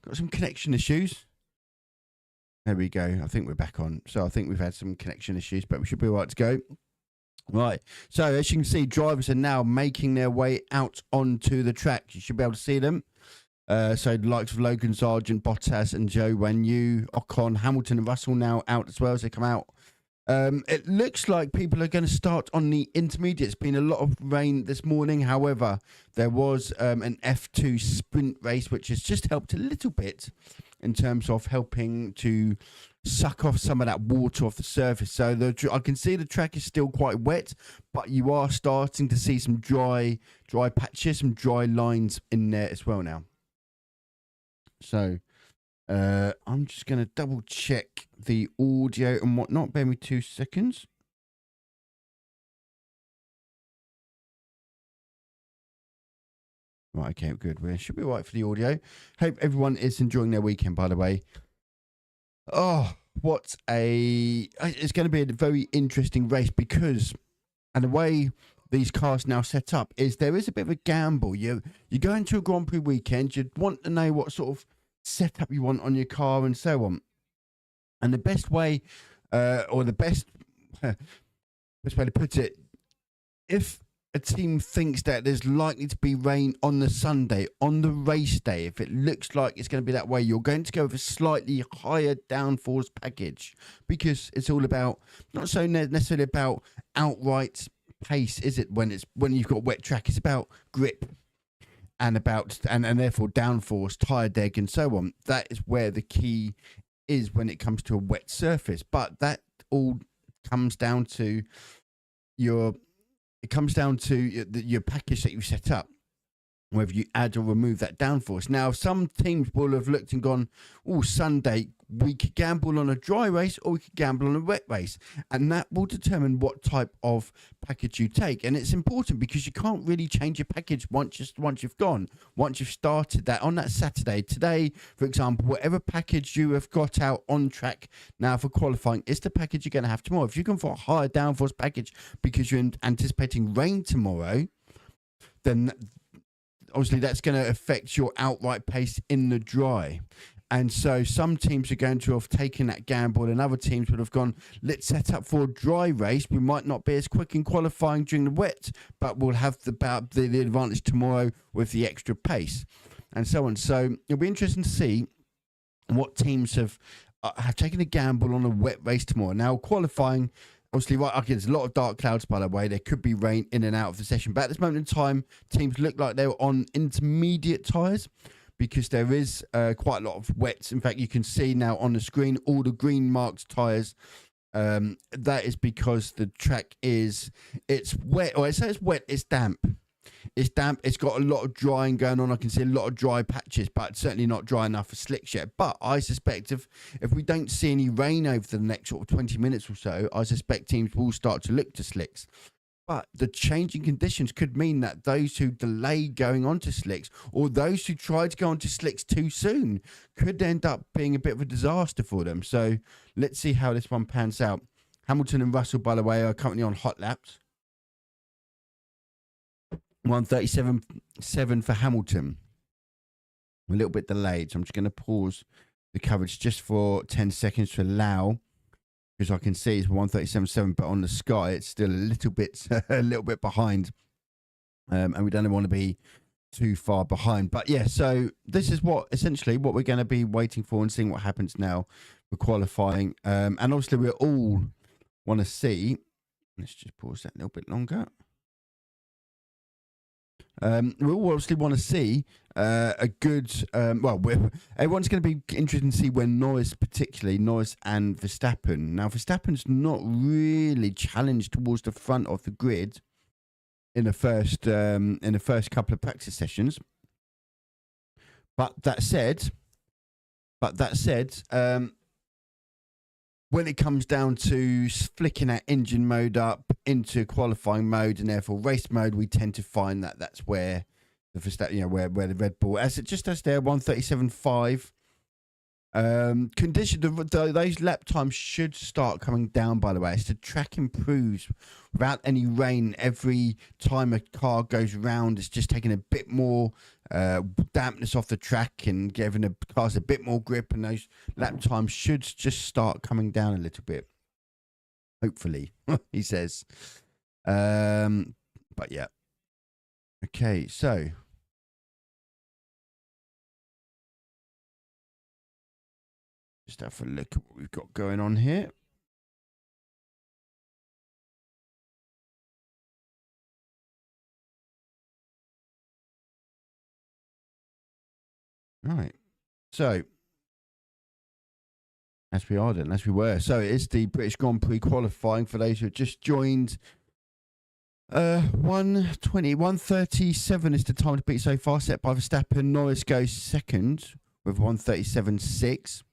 Got some connection issues. There we go. I think we're back on. So I think we've had some connection issues, but we should be all right to go. Right. So as you can see, drivers are now making their way out onto the track. You should be able to see them. So the likes of Logan Sargent, Bottas and Joe Wanyu, Ocon, Hamilton and Russell now out as well as they come out. It looks like people are going to start on the intermediate. It's been a lot of rain this morning. However, there was an F2 sprint race, which has just helped a little bit in terms of helping to suck off some of that water off the surface. So I can see the track is still quite wet, but you are starting to see some dry patches, some dry lines in there as well now. So I'm just going to double check the audio and whatnot. Bear me 2 seconds. Right, okay, good. We should be all right for the audio. Hope everyone is enjoying their weekend, by the way. Oh, it's going to be a very interesting race because, and the way these cars now set up is there is a bit of a gamble. You go into a Grand Prix weekend, you'd want to know what sort of setup you want on your car and so on. And the best way, or the best way to put it, if a team thinks that there's likely to be rain on the Sunday, on the race day, if it looks like it's going to be that way, you're going to go with a slightly higher downforce package because it's all about, not so necessarily about outright pace, is it, when you've got wet track? It's about grip and therefore downforce, tire deg and so on. That is where the key is when it comes to a wet surface. But that all comes down to your package that you set up, whether you add or remove that downforce. Now, some teams will have looked and gone, oh, Sunday, we could gamble on a dry race or we could gamble on a wet race. And that will determine what type of package you take. And it's important because you can't really change your package once you've started that on that Saturday. Today, for example, whatever package you have got out on track now for qualifying is the package you're going to have tomorrow. If you can for a higher downforce package because you're anticipating rain tomorrow, then obviously that's going to affect your outright pace in the dry. And so some teams are going to have taken that gamble and other teams would have gone, let's set up for a dry race. We might not be as quick in qualifying during the wet, but we'll have the advantage tomorrow with the extra pace and so on. So it'll be interesting to see what teams have taken a gamble on a wet race tomorrow. Now, qualifying, obviously, right, okay, there's a lot of dark clouds, by the way. There could be rain in and out of the session. But at this moment in time, teams look like they're on intermediate tyres because there is quite a lot of wets. In fact, you can see now on the screen all the green marked tyres. That is because the track it's wet. Or I say it's wet, it's damp. It's damp. It's got a lot of drying going on. I can see a lot of dry patches, but certainly not dry enough for slicks yet. But I suspect if we don't see any rain over the next sort of 20 minutes or so, I suspect teams will start to look to slicks. But the changing conditions could mean that those who delay going on to slicks or those who try to go on to slicks too soon could end up being a bit of a disaster for them. So let's see how this one pans out. Hamilton and Russell, by the way, are currently on hot laps. 1:37.7 for Hamilton. A little bit delayed, so I'm just going to pause the coverage just for 10 seconds to allow, because I can see it's 1:37.7, but on the Sky it's still a little bit behind, and we don't want to be too far behind. But yeah, so this is essentially what we're going to be waiting for and seeing what happens now for qualifying. And obviously we all want to see. Let's just pause that a little bit longer. We all obviously want to see a good. Everyone's going to be interested to see when particularly Norris and Verstappen. Now, Verstappen's not really challenged towards the front of the grid in the first couple of practice sessions. But that said, when it comes down to flicking that engine mode up into qualifying mode and therefore race mode, we tend to find that that's where the Verstappen, where the Red Bull, as there 1:37.5 Those lap times should start coming down, by the way, as the track improves without any rain. Every time a car goes round, it's just taking a bit more dampness off the track and giving the cars a bit more grip, and those lap times should just start coming down a little bit. Hopefully, he says. But yeah. Okay, so just have a look at what we've got going on here. Right. So, as we were. So, it's the British Grand Prix qualifying for those who have just joined. 1:37 is the time to beat so far, set by Verstappen. Norris goes second with 1:37.6.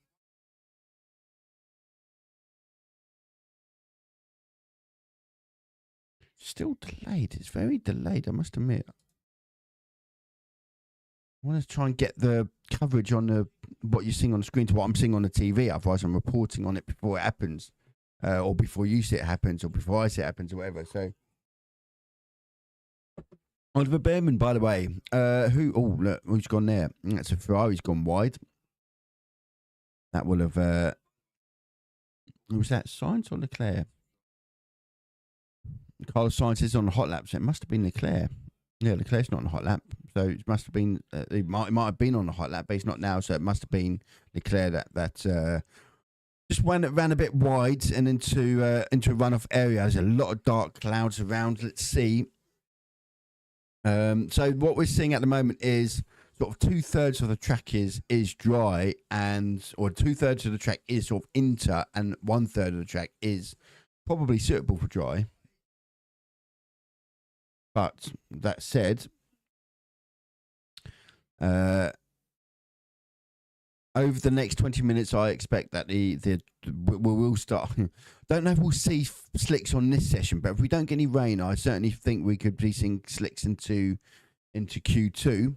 Still delayed. It's very delayed, I must admit. I want to try and get the coverage on what you're seeing on the screen to what I'm seeing on the TV. Otherwise, I'm reporting on it before it happens, or before you see it happens, or before I see it happens, or whatever. So, Oliver Behrman, by the way, look, who's gone there? That's a Ferrari's gone wide. That will have. Was that Sainz or Leclerc? Carlos Sainz is on the hot lap, so it must have been Leclerc. Yeah, Leclerc's not on the hot lap, so it must have been. It might have been on the hot lap, but he's not now, so it must have been Leclerc that just ran a bit wide and into a runoff area. There's a lot of dark clouds around. Let's see. So what we're seeing at the moment is sort of 2/3 of the track is dry, or 2/3 of the track is sort of inter, and 1/3 of the track is probably suitable for dry. But that said, over the next 20 minutes, I expect that we'll start. Don't know if we'll see slicks on this session, but if we don't get any rain, I certainly think we could be seeing slicks into Q2.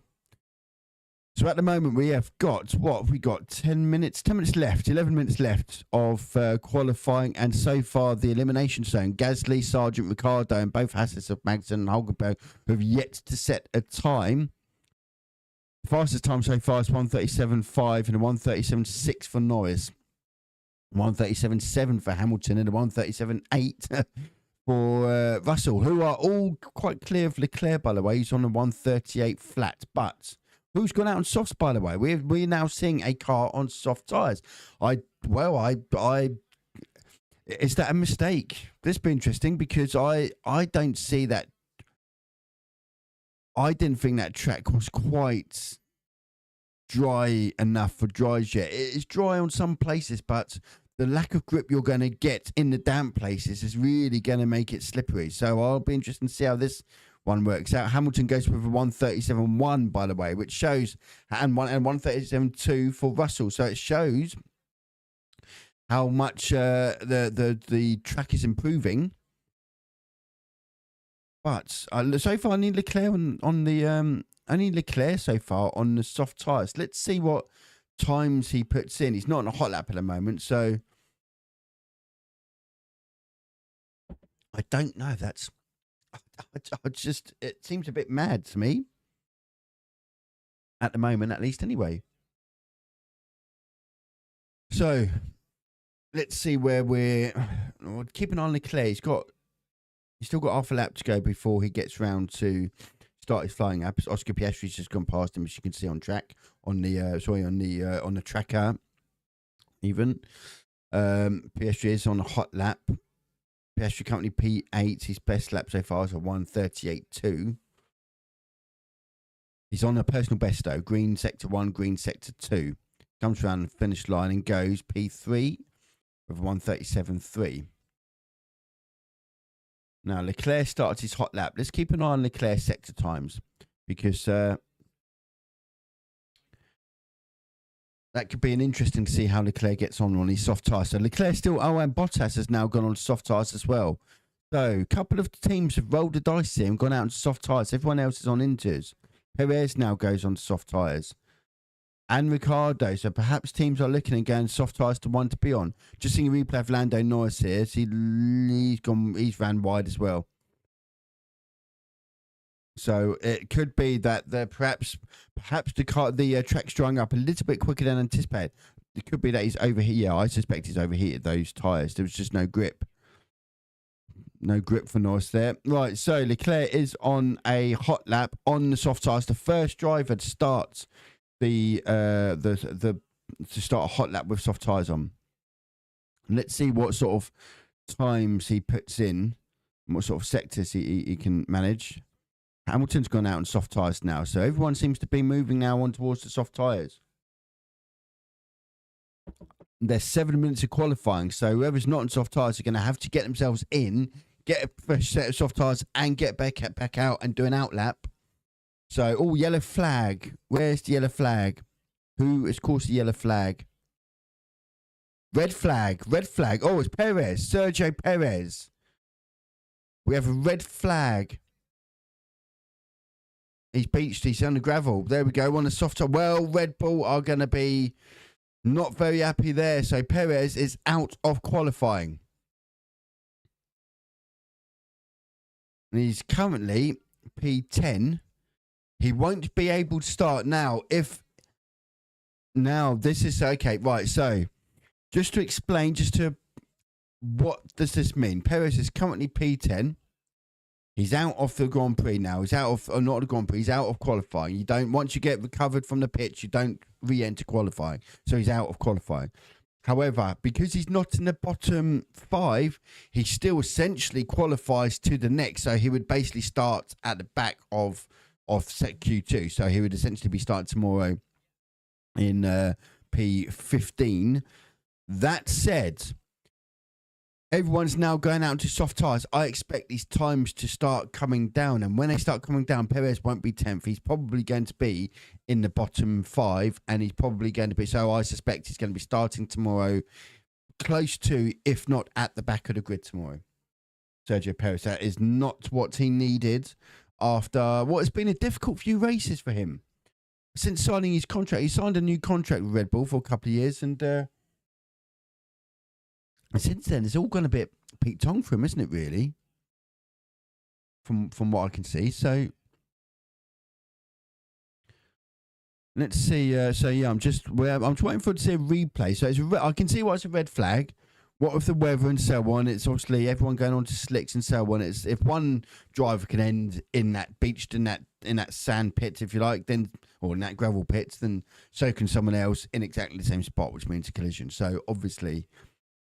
So at the moment, we have got, 10 minutes left, 11 minutes left of qualifying, and so far the elimination zone, Gasly, Sargent, Ricciardo, and both Hasses of Magnussen and Hulkenberg have yet to set a time. The fastest time so far is 1:37.5 and a 1:37.6 for Norris, 1:37.7 for Hamilton, and a 1:37.8 for Russell, who are all quite clear of Leclerc, by the way. He's on a 1:38 flat, but who's gone out on softs, by the way? We're now seeing a car on soft tyres. Is that a mistake? This be interesting, because I don't see that. I didn't think that track was quite dry enough for dries yet. It is dry on some places, but the lack of grip you're going to get in the damp places is really going to make it slippery. So I'll be interested to see how this one works out. Hamilton goes with a 1:37.1, by the way, which shows, and 1:37.2 for Russell. So it shows how much the track is improving. But so far, I need Leclerc so far on the soft tyres. Let's see what times he puts in. He's not on a hot lap at the moment, so I don't know. It seems a bit mad to me at the moment, at least anyway. So let's see where we'll keep an eye on Leclerc. He's still got half a lap to go before he gets round to start his flying lap. Oscar Piastri's just gone past him, as you can see on the tracker. Even Piastri is on a hot lap. Piastri currently P8. His best lap so far is a 1:38.2. He's on a personal best though. Green sector 1, green sector 2. Comes around the finish line and goes P3 with 1:37.3. Now, Leclerc started his hot lap. Let's keep an eye on Leclerc's sector times, because that could be an interesting to see how Leclerc gets on his soft tyres. So Leclerc still, and Bottas has now gone on soft tyres as well. So a couple of teams have rolled the dice here and gone out on soft tyres. Everyone else is on inters. Perez now goes on soft tyres. and Ricardo. So perhaps teams are looking and going soft tyres to one to be on. Just seeing a replay of Lando Norris here. So he's ran wide as well. So it could be that perhaps the track's drying up a little bit quicker than anticipated. It could be that he's overheated. Yeah, I suspect he's overheated those tyres. There was just no grip. No grip for Norris there. Right, so Leclerc is on a hot lap on the soft tyres. The first driver to start to start a hot lap with soft tyres on. Let's see what sort of times he puts in, what sort of sectors he can manage. Hamilton's gone out on soft tyres now, so everyone seems to be moving now on towards the soft tyres. There's 7 minutes of qualifying, so whoever's not on soft tyres are going to have to get themselves in, get a fresh set of soft tyres, and get back out and do an outlap. So, yellow flag. Where's the yellow flag? Who is, of course, the yellow flag? Red flag. Oh, it's Perez. Sergio Perez. We have a red flag. He's beached. He's on the gravel. There we go. On the soft tyre. Well, Red Bull are going to be not very happy there. So Perez is out of qualifying. And he's currently P10. He won't be able to start now. This is okay. Right. So just to explain, what does this mean? Perez is currently P10. He's out of the Grand Prix now. He's out of, not the Grand Prix, he's out of qualifying. Once you get recovered from the pitch, you don't re-enter qualifying. So he's out of qualifying. However, because he's not in the bottom 5, he still essentially qualifies to the next. So he would basically start at the back of set Q2. So he would essentially be starting tomorrow in P15. That said, everyone's now going out to soft tyres. I expect these times to start coming down. And when they start coming down, Perez won't be 10th. He's probably going to be in the bottom 5. And he's probably going to be... So I suspect he's going to be starting tomorrow close to, if not at the back of the grid tomorrow. Sergio Perez. That is not what he needed after what has been a difficult few races for him. Since signing his contract. He signed a new contract with Red Bull for a couple of years. And since then, it's all gone a bit Pete Tong for him, isn't it, really? From what I can see. So, let's see. I'm just waiting for it to see a replay. So, I can see what's a red flag. What with the weather and so on? It's obviously everyone going on to slicks and so on. It's if one driver can end in that beached in that sand pit, if you like, then or in that gravel pits, then so can someone else in exactly the same spot, which means a collision. So, obviously.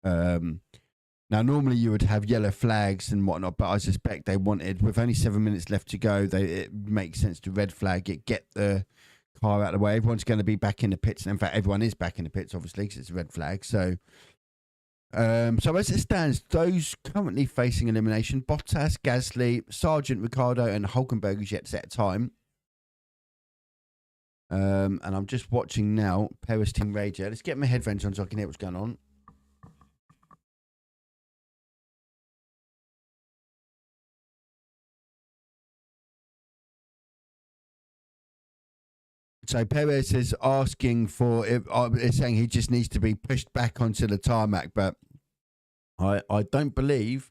Now normally you would have yellow flags and whatnot, but I suspect they wanted, with only 7 minutes left to go, it makes sense to red flag it, get the car out of the way. Everyone's going to be back in the pits, and in fact everyone is back in the pits obviously because it's a red flag. So as it stands, those currently facing elimination: Bottas, Gasly, Sargent, Ricciardo, and Hulkenberg is yet to set a time. And I'm just watching now Perez team radio. Let's get my headphones on so I can hear what's going on. So Perez is asking is saying he just needs to be pushed back onto the tarmac, but I don't believe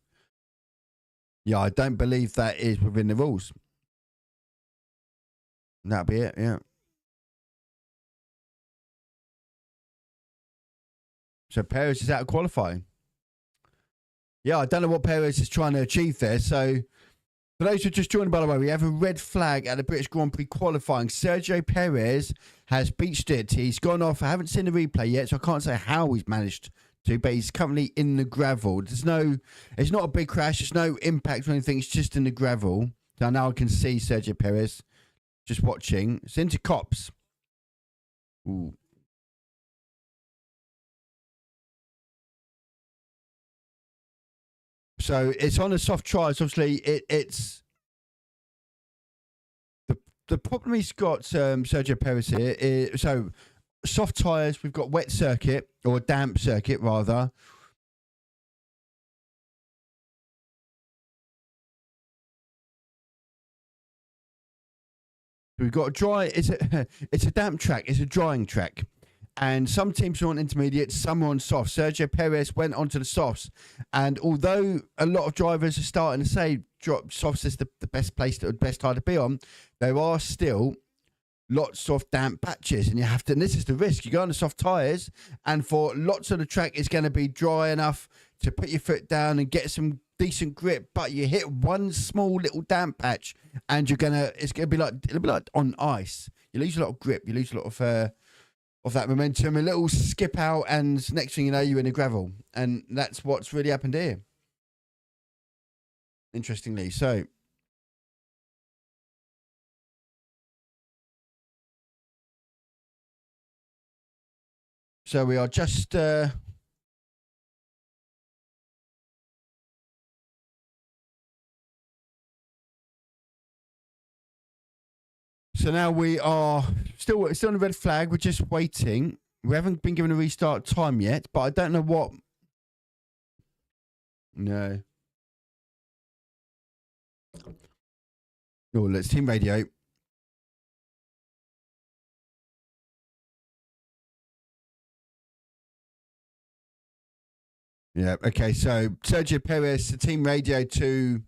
that is within the rules. That'll be it, yeah. So Perez is out of qualifying. Yeah, I don't know what Perez is trying to achieve there, so... For those who are just joining, by the way, we have a red flag at the British Grand Prix qualifying. Sergio Perez has beached it. He's gone off. I haven't seen the replay yet, so I can't say how he's managed to, but he's currently in the gravel. It's not a big crash. There's no impact or anything. It's just in the gravel. So now I can see Sergio Perez just watching. It's into cops. Ooh. So it's on a soft tyres. Obviously, it's the problem he's got. Sergio Perez here. So soft tyres. We've got wet circuit or damp circuit rather. We've got a dry. It's a damp track. It's a drying track. And some teams are on intermediates, some are on softs. Sergio Perez went onto the softs. And although a lot of drivers are starting to say softs is the best place, the best tire to be on, there are still lots of damp patches. And you have to, and this is the risk. You go on the soft tyres, and for lots of the track, it's going to be dry enough to put your foot down and get some decent grip. But you hit one small little damp patch, and it'll be like on ice. You lose a lot of grip. You lose a lot of that momentum, a little skip out, and next thing you know, you're in the gravel. And that's what's really happened here. Interestingly. So we are just so now we are still on the red flag. We're just waiting. We haven't been given a restart time yet, but I don't know what. No. Oh, let's team radio. Yeah. Okay. So Sergio Perez, the team radio to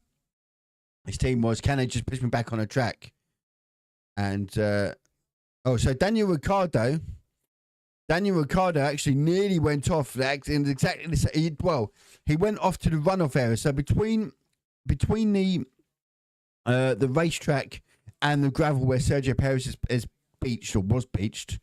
his team was, can they just push me back on a track? And so Daniel Ricciardo actually nearly went off in exactly the same. He went off to the runoff area. So between the racetrack and the gravel where Sergio Perez is beached or was beached,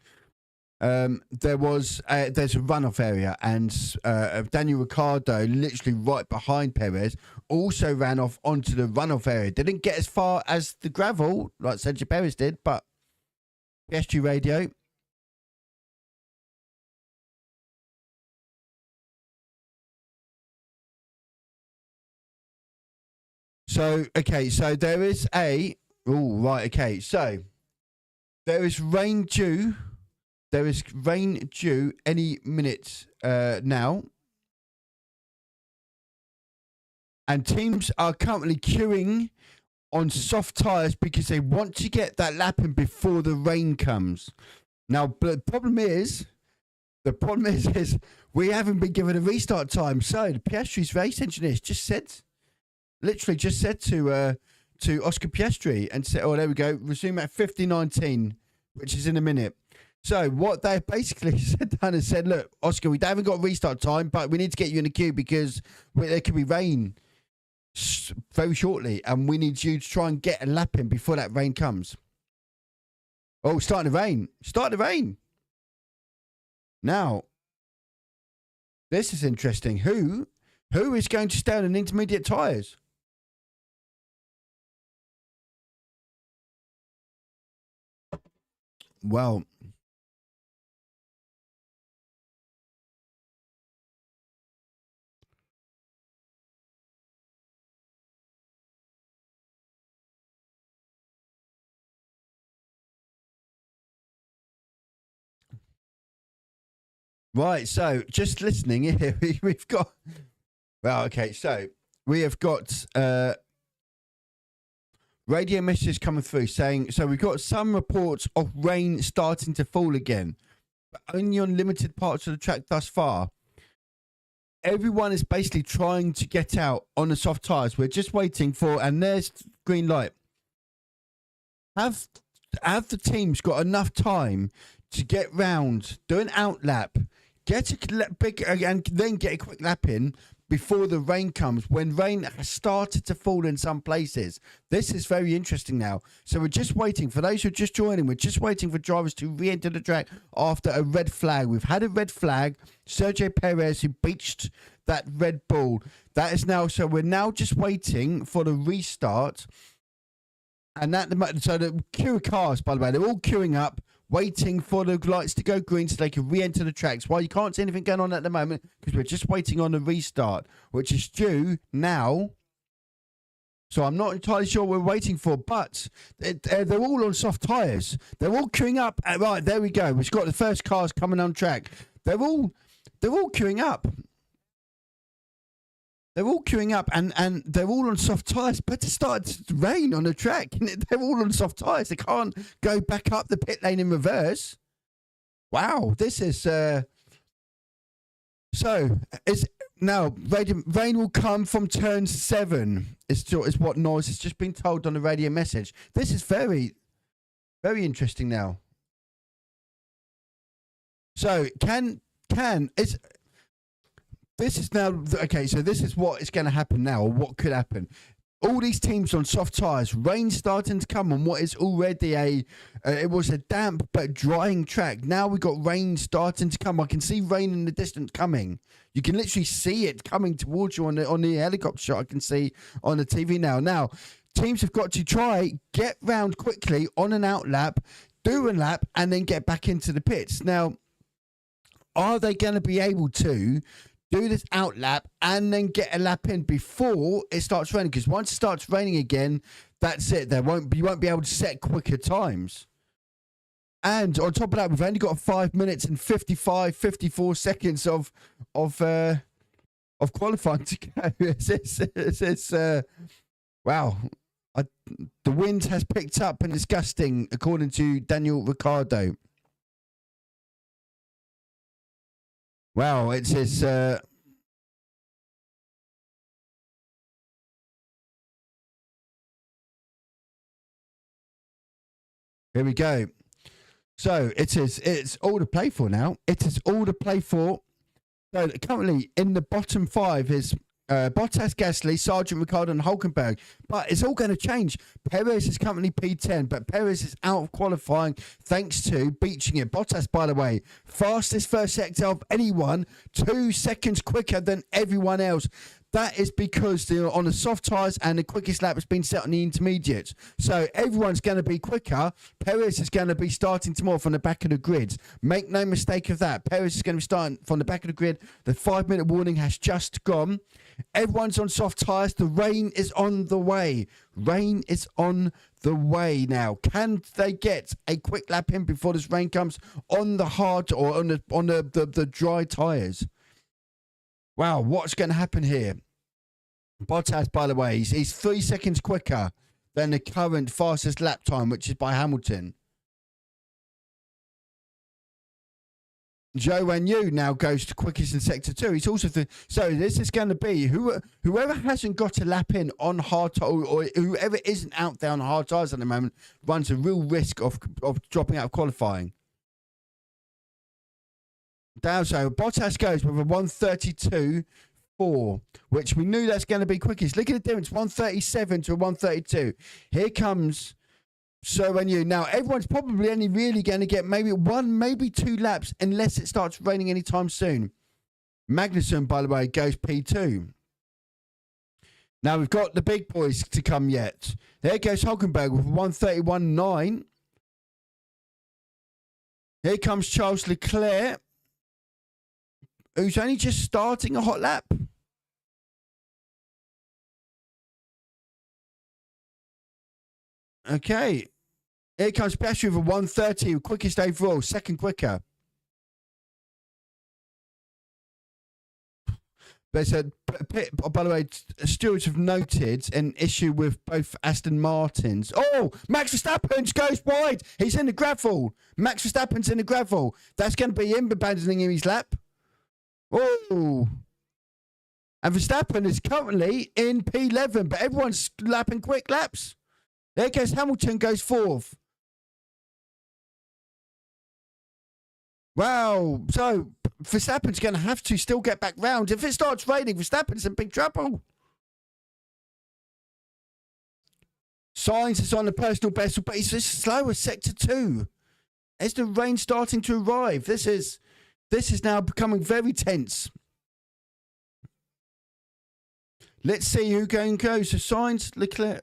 there's a runoff area, and Daniel Ricciardo, literally right behind Perez, also ran off onto the runoff area. Didn't get as far as the gravel like Sergio Perez did, but PSG radio. So there is so there is rain due. There is rain due any minute now. And teams are currently queuing on soft tyres because they want to get that lap in before the rain comes. Now, but the problem is we haven't been given a restart time. So the Piastri's race engineers literally just said to Oscar Piastri and said, oh, there we go, resume at 50:19, which is in a minute. So what they basically said, look, Oscar, we haven't got restart time, but we need to get you in the queue because there could be rain very shortly, and we need you to try and get a lap in before that rain comes. Oh, starting to rain. Starting to rain. Now, this is interesting. Who is going to stay on intermediate tyres? Well, right, so just listening here, we've got. Well, okay, so we have got radio messages coming through saying, so we've got some reports of rain starting to fall again, but only on limited parts of the track thus far. Everyone is basically trying to get out on the soft tyres. We're just waiting for, and there's green light. Have the teams got enough time to get round, do an out lap, get a big, and then get a quick lap in before the rain comes, when rain has started to fall in some places? This is very interesting now. So we're just waiting, for those who are just joining, we're just waiting for drivers to re-enter the track after a red flag. We've had a red flag. Sergio Perez, who beached that Red Bull. That is now, so we're now just waiting for the restart. And so the queue of cars, by the way, they're all queuing up, waiting for the lights to go green so they can re-enter the tracks. While you can't see anything going on at the moment because we're just waiting on the restart, which is due now. So I'm not entirely sure what we're waiting for, but they're all on soft tyres. They're all queuing up. Right, there we go. We've got the first cars coming on track. They're all queuing up. They're all queuing up and they're all on soft tyres. But it started to rain on the track. And they're all on soft tyres. They can't go back up the pit lane in reverse. Wow, this is... So, now, rain will come from turn 7. Is what Norris has just been told on the radio message. This is very, very interesting now. So, this is now, okay, so this is what is going to happen now, or what could happen. All these teams on soft tyres, rain starting to come on what is already it was a damp but drying track. Now we've got rain starting to come. I can see rain in the distance coming. You can literally see it coming towards you on the helicopter shot. I can see on the TV now. Now, teams have got to try, get round quickly on an out lap, do a lap, and then get back into the pits. Now, are they going to be able to do this out lap and then get a lap in before it starts raining? Because once it starts raining again, that's it. You won't be able to set quicker times. And on top of that, we've only got 5 minutes and 54 seconds of qualifying to go. Wow. The wind has picked up and it's gusting, according to Daniel Ricciardo. Wow, it says... Here we go. So it's all to play for now. It is all to play for. So currently in the bottom 5 is Bottas, Gasly, Sargent, Ricciardo and Hulkenberg. But it's all going to change. Perez is currently P10, but Perez is out of qualifying thanks to beaching it. Bottas, by the way, fastest first sector of anyone, 2 seconds quicker than everyone else. That is because they're on the soft tyres and the quickest lap has been set on the intermediates. So everyone's going to be quicker. Perez is going to be starting tomorrow from the back of the grid. Make no mistake of that. Perez is going to be starting from the back of the grid. The 5-minute warning has just gone. Everyone's on soft tyres. The rain is on the way. Rain is on the way now. Can they get a quick lap in before this rain comes on the hard or on the dry tyres? Wow, what's going to happen here? Bottas, by the way, he's 3 seconds quicker than the current fastest lap time, which is by Hamilton. Zhou Wenyu now goes to quickest in Sector 2. He's also... So this is going to be... Whoever hasn't got a lap in on hard tyres, or whoever isn't out there on hard tyres at the moment, runs a real risk of dropping out of qualifying. Down, so Bottas goes with a 132.4, which we knew that's going to be quickest. Look at the difference, 137 to a 132. Here comes Zhou Wenyu. Now, everyone's probably only really going to get maybe 1, maybe 2 laps, unless it starts raining anytime soon. Magnussen, by the way, goes P2. Now, we've got the big boys to come yet. There goes Hulkenberg with 131.9. Here comes Charles Leclerc, who's only just starting a hot lap. Okay. Here comes Piastri with a 130, quickest overall, second quicker. There's by the way, stewards have noted an issue with both Aston Martins. Oh, Max Verstappen goes wide. He's in the gravel. Max Verstappen's in the gravel. That's going to be him abandoning his lap. Oh, and Verstappen is currently in P11, but everyone's lapping quick laps. There goes Hamilton, goes 4th. Wow, so Verstappen's going to have to still get back round. If it starts raining, Verstappen's in big trouble. Sainz is on the personal best, but he's just slow as Sector 2. As the rain starting to arrive, this is now becoming very tense. Let's see who goes. So Sainz, Leclerc.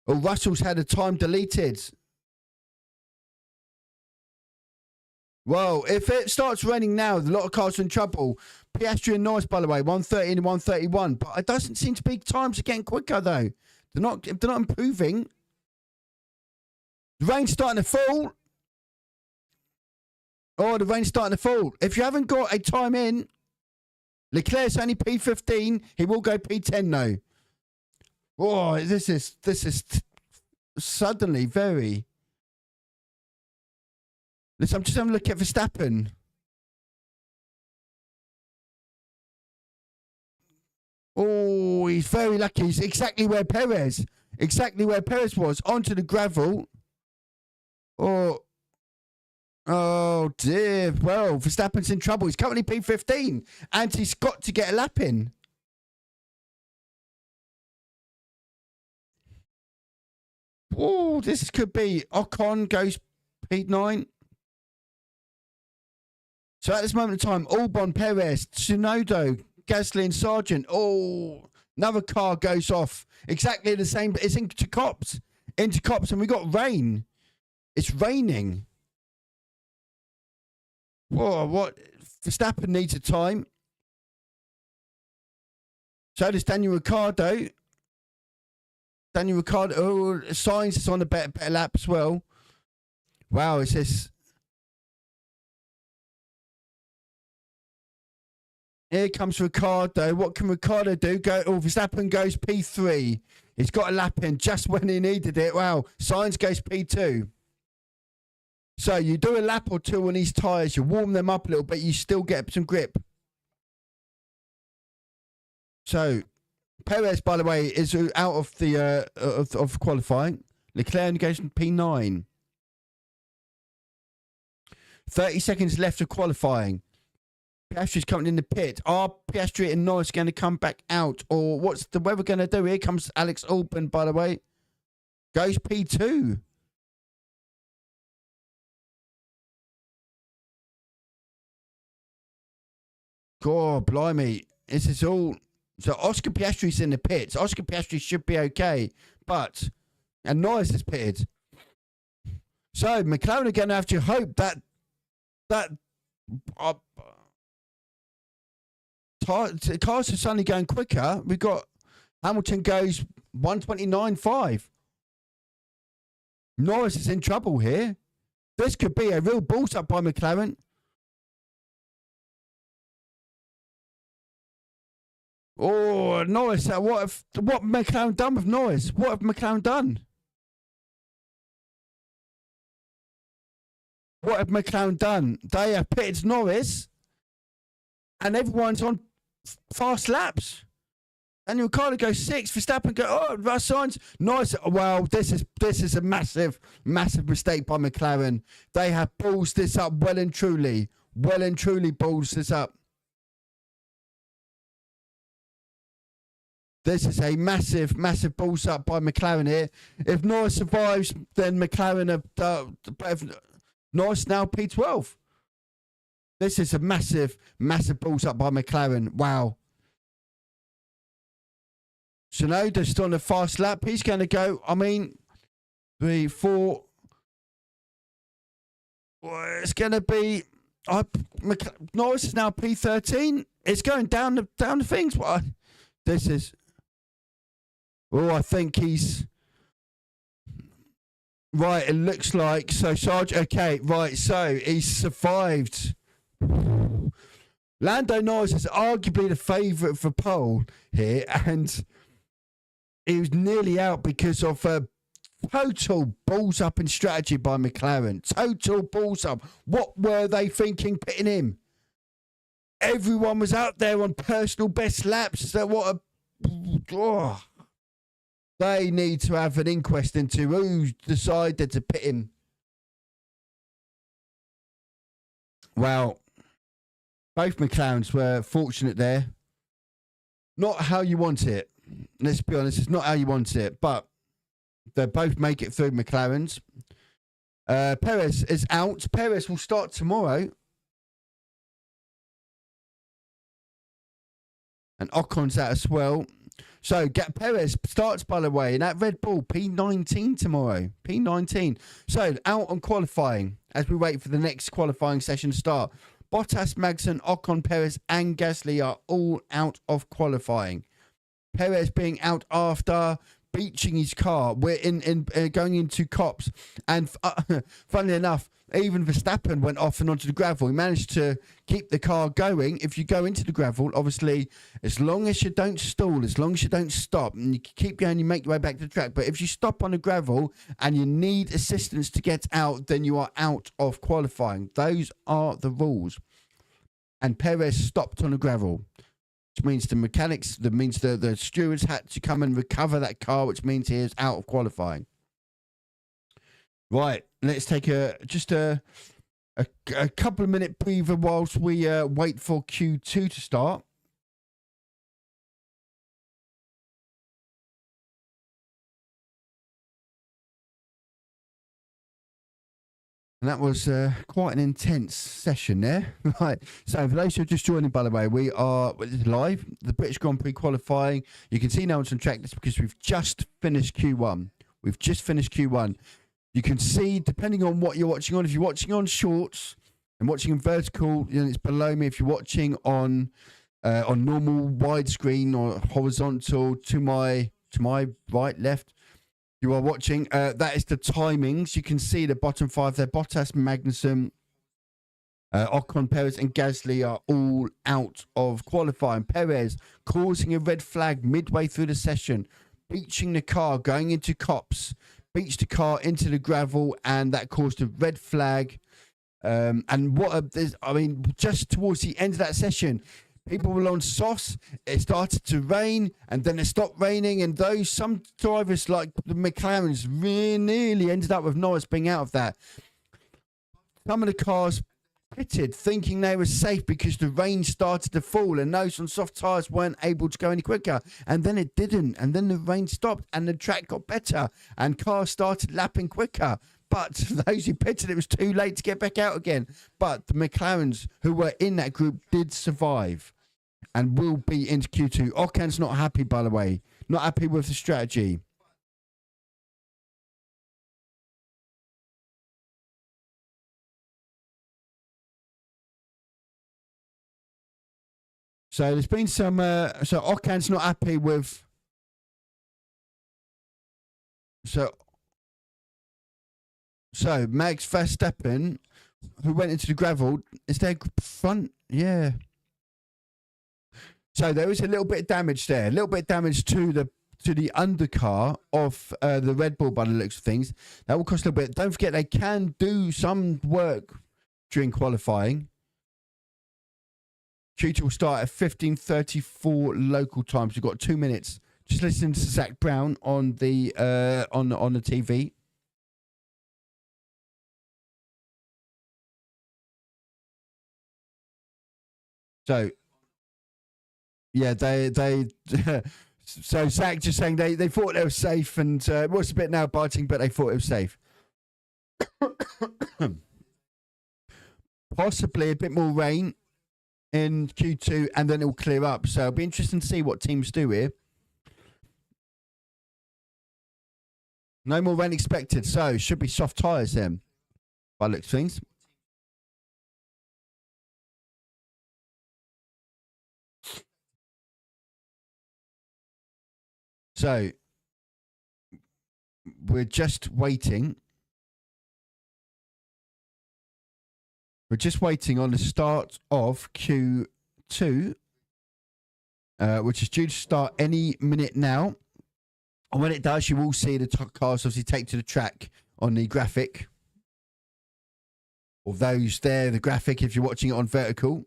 Oh, Russell's had a time deleted. Well, if it starts raining now, a lot of cars are in trouble. Piastri and Norris, by the way, 130 and 131. But it doesn't seem to be times are getting quicker, though. They're not improving. The rain's starting to fall. Oh, the rain's starting to fall. If you haven't got a time in, Leclerc's only P15. He will go P10 though. Oh, this is suddenly very. Listen, I'm just having a look at Verstappen. Oh, he's very lucky. He's exactly where Perez was, onto the gravel. Oh dear. Well, Verstappen's in trouble. He's currently P15, and he's got to get a lap in. Oh, this could be. Ocon goes P9. So at this moment in time, Albon, Perez, Tsunoda, Gasly and Sargent. Oh, another car goes off. Exactly the same. It's into cops. And we got rain. It's raining. Whoa, what? Verstappen needs a time. So does Daniel Ricciardo. Oh, Sainz is on a better lap as well. Wow, it says. Here comes Ricciardo. What can Ricciardo do? Verstappen goes P3. He's got a lap in just when he needed it. Wow. Sainz goes P2. So you do a lap or two on these tyres. You warm them up a little bit. You still get some grip. So Perez, by the way, is out of the of qualifying. Leclerc goes P9. 30 seconds left of qualifying. Piastri's coming in the pit. Are Piastri and Norris going to come back out? Or what's the weather going to do? Here comes Alex Albon, by the way. Goes P2. God, blimey. This is all. So Oscar Piastri's in the pits. Oscar Piastri should be okay. And Norris is pitted. So McLaren are going to have to hope that cars are suddenly going quicker. We've got Hamilton goes 129.5. Norris is in trouble here. This could be a real balls up by McLaren. Oh, Norris! What McLaren done with Norris? What have McLaren done? What have McLaren done? They have pitted Norris, and everyone's on fast laps. Daniel Ricciardo goes 6. Verstappen goes, Sainz. Norris. Well, this is a massive mistake by McLaren. They have balls this up well and truly balls this up. This is a massive balls up by McLaren here. If Norris survives, then McLaren have Norris now P12. This is a massive balls up by McLaren. Wow. Tsunoda's still on a fast lap. He's going to go, 3, 4. It's going to be... Norris is now P13. It's going down the things. This is... Oh, I think he's... Right, it looks like... So, Sarge... Okay, right, so he's survived. Lando Norris is arguably the favourite for pole here, and he was nearly out because of total balls up in strategy by McLaren. Total balls up. What were they thinking pitting him? Everyone was out there on personal best laps. So they need to have an inquest into who decided to pit him. Well, both McLarens were fortunate there. Not how you want it. Let's be honest, it's not how you want it. But they both make it through McLarens. Perez is out. Perez will start tomorrow. And Ocon's out as well. So, Perez starts, by the way, in that Red Bull, P19 tomorrow. P19. So, out on qualifying as we wait for the next qualifying session to start. Bottas, Magnussen, Ocon, Perez and Gasly are all out of qualifying. Perez being out after beaching his car. We're in going into cops, and funnily enough, even Verstappen went off and onto the gravel. He managed to keep the car going. If you go into the gravel, obviously, as long as you don't stall, as long as you don't stop, and you keep going, you make your way back to the track. But if you stop on the gravel and you need assistance to get out, then you are out of qualifying. Those are the rules. And Perez stopped on the gravel, which means the mechanics, that means the stewards had to come and recover that car, which means he is out of qualifying. Right, let's take a couple of minute breather whilst we wait for Q2 to start. And that was quite an intense session there. Right. So for those who are just joining, by the way, we are live. The British Grand Prix qualifying. You can see now on track. That's because we've just finished Q1. We've just finished Q1. You can see, depending on what you're watching on, if you're watching on shorts and watching in vertical, you know, it's below me. If you're watching on normal widescreen or horizontal, to my right, left, you are watching. That is the timings. You can see the bottom five there. Bottas, Magnussen, Ocon, Perez and Gasly are all out of qualifying. Perez causing a red flag midway through the session, beaching the car, going into cops, beached the car into the gravel, and that caused a red flag. And just towards the end of that session, people were on softs. It started to rain, and then it stopped raining. And some drivers, like the McLarens, really nearly ended up with Norris being out of that. Some of the cars pitted, thinking they were safe because the rain started to fall, and those on soft tyres weren't able to go any quicker. And then it didn't. And then the rain stopped, and the track got better, and cars started lapping quicker. But for those who pitted, it was too late to get back out again. But the McLarens who were in that group did survive and will be into Q2. Ocon's not happy, by the way. Not happy with the strategy. So there's been some... so Ocon's not happy with... So Max Verstappen, who went into the gravel, is their front? Yeah. So there is a little bit of damage there. A little bit of damage to the undercar of the Red Bull by the looks of things. That will cost a little bit. Don't forget, they can do some work during qualifying. Q2 will start at 15:34 local times. We've got 2 minutes. Just listen to Zach Brown on the on the TV. So, yeah, they so Zach just saying they thought they were safe, and it was a bit nail biting, but they thought it was safe. Possibly a bit more rain in Q2, and then it will clear up. So it'll be interesting to see what teams do here. No more rain expected, so should be soft tyres then, by the looks of things. So we're just waiting. We're just waiting on the start of Q2, which is due to start any minute now. And when it does, you will see the cars obviously take to the track on the graphic. Or those there, the graphic, if you're watching it on vertical.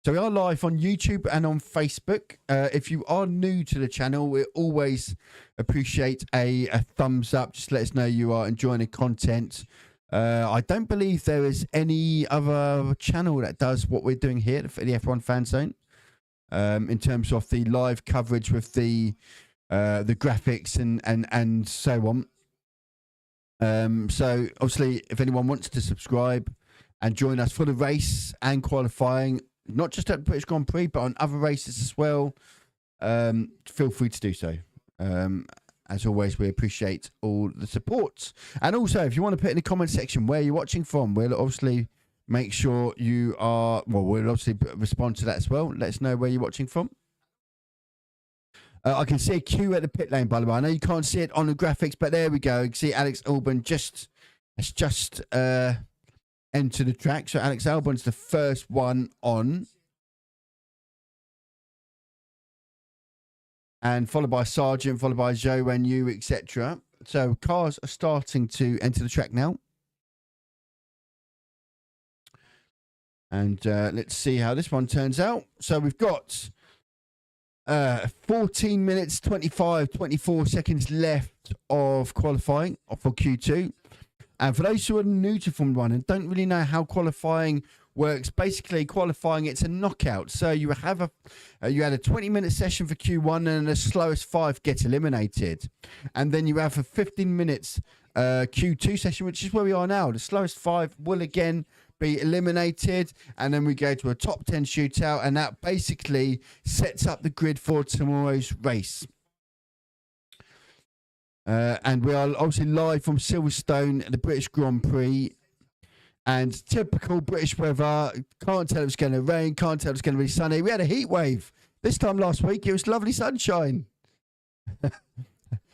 So we are live on YouTube and on Facebook. If you are new to the channel, we always appreciate a thumbs up. Just let us know you are enjoying the content. I don't believe there is any other channel that does what we're doing here for the F1 Fan Zone. In terms of the live coverage with the graphics and so on. So obviously, if anyone wants to subscribe and join us for the race and qualifying, not just at the British Grand Prix, but on other races as well, feel free to do so. As always, we appreciate all the support. And also, if you want to put in the comment section where you're watching from, we'll obviously make sure you are... Well, we'll obviously respond to that as well. Let us know where you're watching from. I can see a queue at the pit lane, by the way. I know you can't see it on the graphics, but there we go. You can see Alex Albon has just entered the track. So Alex Albon's the first one on. And followed by Sargent, followed by Zhou and Yu, etc. So cars are starting to enter the track now. And let's see how this one turns out. So we've got 14 minutes, 24 seconds left of qualifying for Q2. And for those who are new to Formula 1 and don't really know how qualifying works, basically qualifying, it's a knockout. So you have you had a 20-minute session for Q1 and the slowest 5 get eliminated. And then you have a 15 minutes Q2 session, which is where we are now. The slowest 5 will again be eliminated, and then we go to a top 10 shootout, and that basically sets up the grid for tomorrow's race. And we are obviously live from Silverstone, the British Grand Prix, and typical British weather. Can't tell if it's going to rain, can't tell if it's going to be sunny. We had a heat wave this time last week. It was lovely sunshine.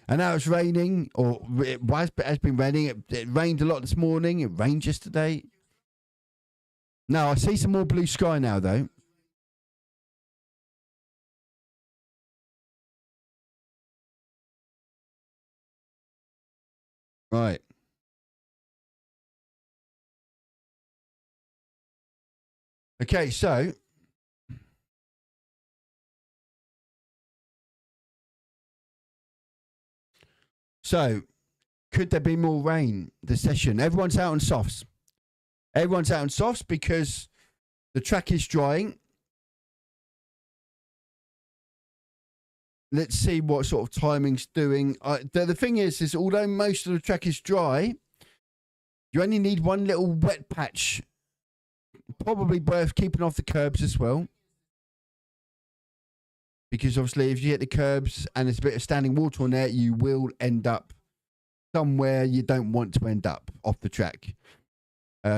And now it's raining, or it has been raining. It rained a lot this morning. It rained yesterday. Now, I see some more blue sky now, though. Right. Okay, so could there be more rain this session? Everyone's out on softs. Everyone's out on softs because the track is drying. Let's see what sort of timing's doing. The thing is although most of the track is dry, you only need one little wet patch. Probably worth keeping off the curbs as well. Because obviously if you hit the curbs and there's a bit of standing water on there, you will end up somewhere you don't want to end up off the track.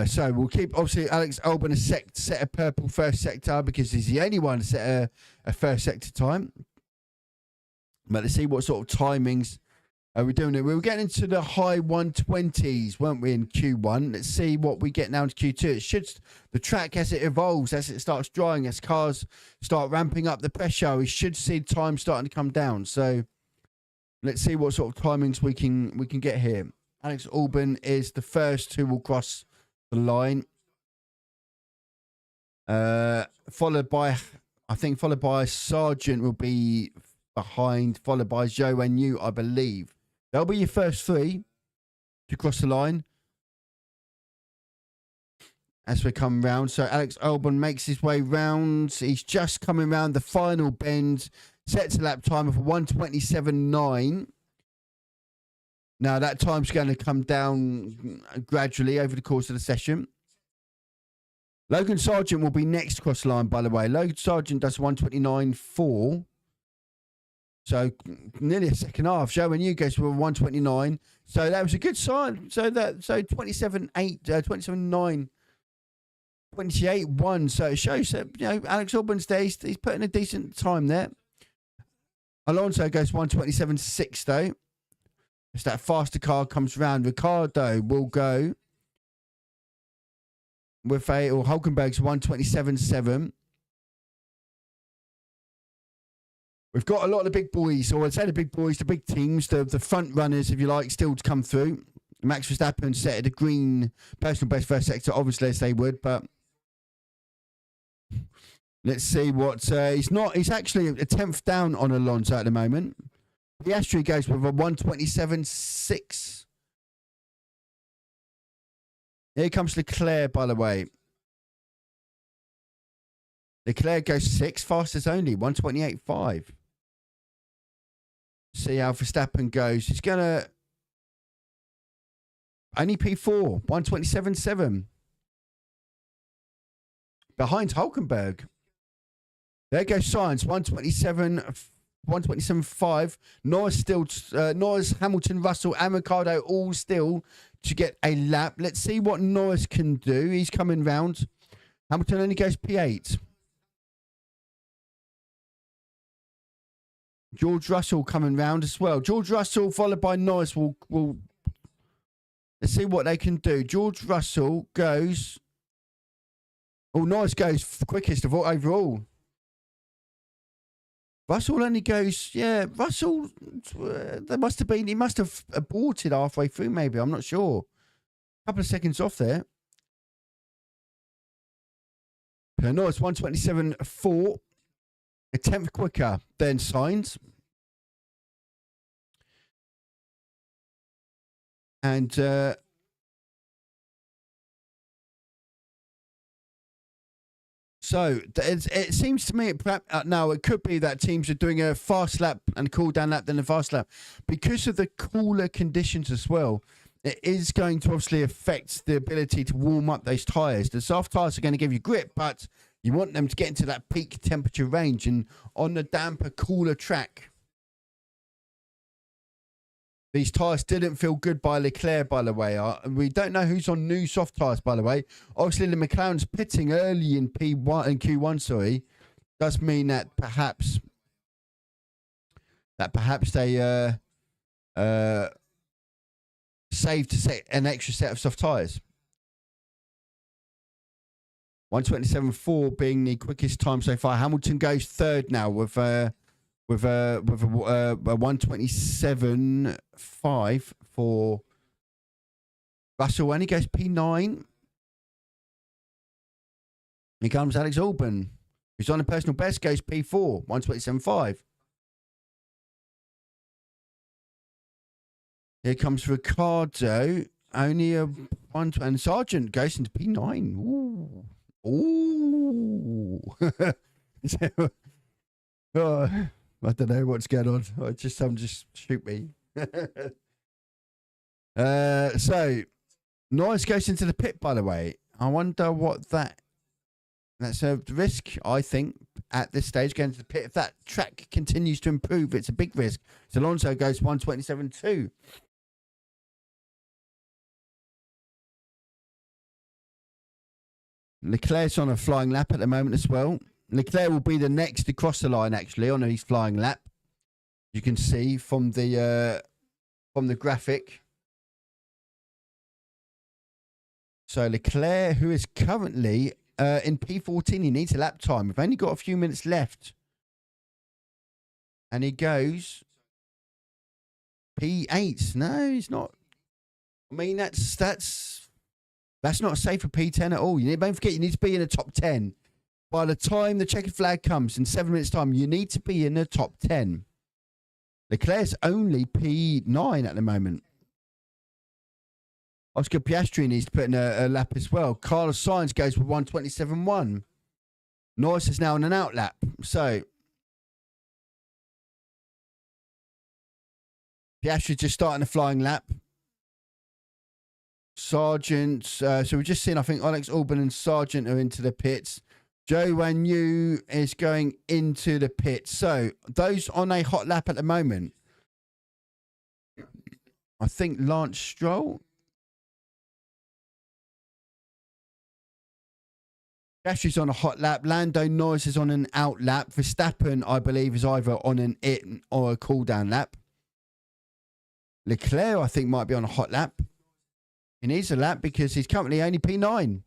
So we'll keep, obviously, Alex Albon set a purple first sector because he's the only one to set a first sector time. But let's see what sort of timings are we doing. We were getting into the high 120s, weren't we, in Q1? Let's see what we get now into Q2. The track, as it evolves, as it starts drying, as cars start ramping up the pressure, we should see time starting to come down. So let's see what sort of timings we can get here. Alex Albon is the first who will cross the line, followed by Sargent will be behind, followed by Zhou and Yu, I believe. They'll be your first 3 to cross the line as we come round. So Alex Albon makes his way round. He's just coming round the final bend, sets a lap time of 1:27.9. Now, that time's going to come down gradually over the course of the session. Logan Sargent will be next cross line, by the way. Logan Sargent does 1:29.4. So, nearly a second half. Zhou and Yu goes for 1:29. So, that was a good sign. So 27.8, 27.9, 28.1. So, it shows that, Alex Albon's there. He's putting a decent time there. Alonso goes 1:27.6, though. As that faster car comes round, Ricardo will go with Hulkenberg's 1:27.7. We've got a lot of the big boys, or I'd say the big boys, the big teams, the front runners, if you like, still to come through. Max Verstappen set a green personal best first sector, obviously, as they would, but let's see what he's actually a 10th down on Alonso at the moment. Piastri goes with a 1:27.6. Here comes Leclerc, by the way. Leclerc goes 6th, fastest only, 1:28.5. See how Verstappen goes. He's going to only P4, 1:27.7. Behind Hulkenberg. There goes Sainz, 1:27.5. Norris, Hamilton, Russell, and Ricciardo all still to get a lap. Let's see what Norris can do. He's coming round. Hamilton only goes P8. George Russell coming round as well. George Russell followed by Norris will let's see what they can do. George Russell goes. Oh, Norris goes quickest of all overall. Russell only goes, yeah, Russell, he must have aborted halfway through maybe, I'm not sure. A couple of seconds off there. Norris 127.4, a tenth quicker than Sainz. And so it seems to me, now it could be that teams are doing a fast lap and cool down lap than a fast lap. Because of the cooler conditions as well, it is going to obviously affect the ability to warm up those tyres. The soft tyres are going to give you grip, but you want them to get into that peak temperature range. And on the damper, cooler track, these tyres didn't feel good by Leclerc, by the way. We don't know who's on new soft tyres, by the way. Obviously, the McLaren's pitting early in Q1, sorry, does mean that perhaps they saved an extra set of soft tyres. 127.4 being the quickest time so far. Hamilton goes third now with a 127.5 for Russell. When he goes P9, here comes Alex Albon, who's on a personal best, goes P4, 127.5. Here comes Ricciardo, only a 1, and Sargent goes into P9. Ooh. Ooh. Oh, I don't know what's going on. Someone just shoot me. So Norris goes into the pit, by the way. I wonder what that's a risk, I think, at this stage, going to the pit. If that track continues to improve, it's a big risk. So Alonso goes 127.2. Leclerc's on a flying lap at the moment as well. Leclerc will be the next to cross the line, actually, on his flying lap. You can see from the graphic. So Leclerc, who is currently in P14, he needs a lap time. We've only got a few minutes left. And he goes P8. No, he's not. I mean, that's not safe for P10 at all. Don't forget, you need to be in the top 10. By the time the checkered flag comes in 7 minutes' time, you need to be in the top 10. Leclerc's only P9 at the moment. Oscar Piastri needs to put in a lap as well. Carlos Sainz goes with 127.1. Norris is now on an out lap. So Piastri just starting a flying lap. Sargent. So we've just seen, I think, Alex Albon and Sargent are into the pits. Zhou Guanyu is going into the pits. So those on a hot lap at the moment. I think Lance Stroll. Piastri's on a hot lap. Lando Norris is on an out lap. Verstappen, I believe, is either on an in or a cool down lap. Leclerc, I think, might be on a hot lap. He needs a lap because he's currently only P9.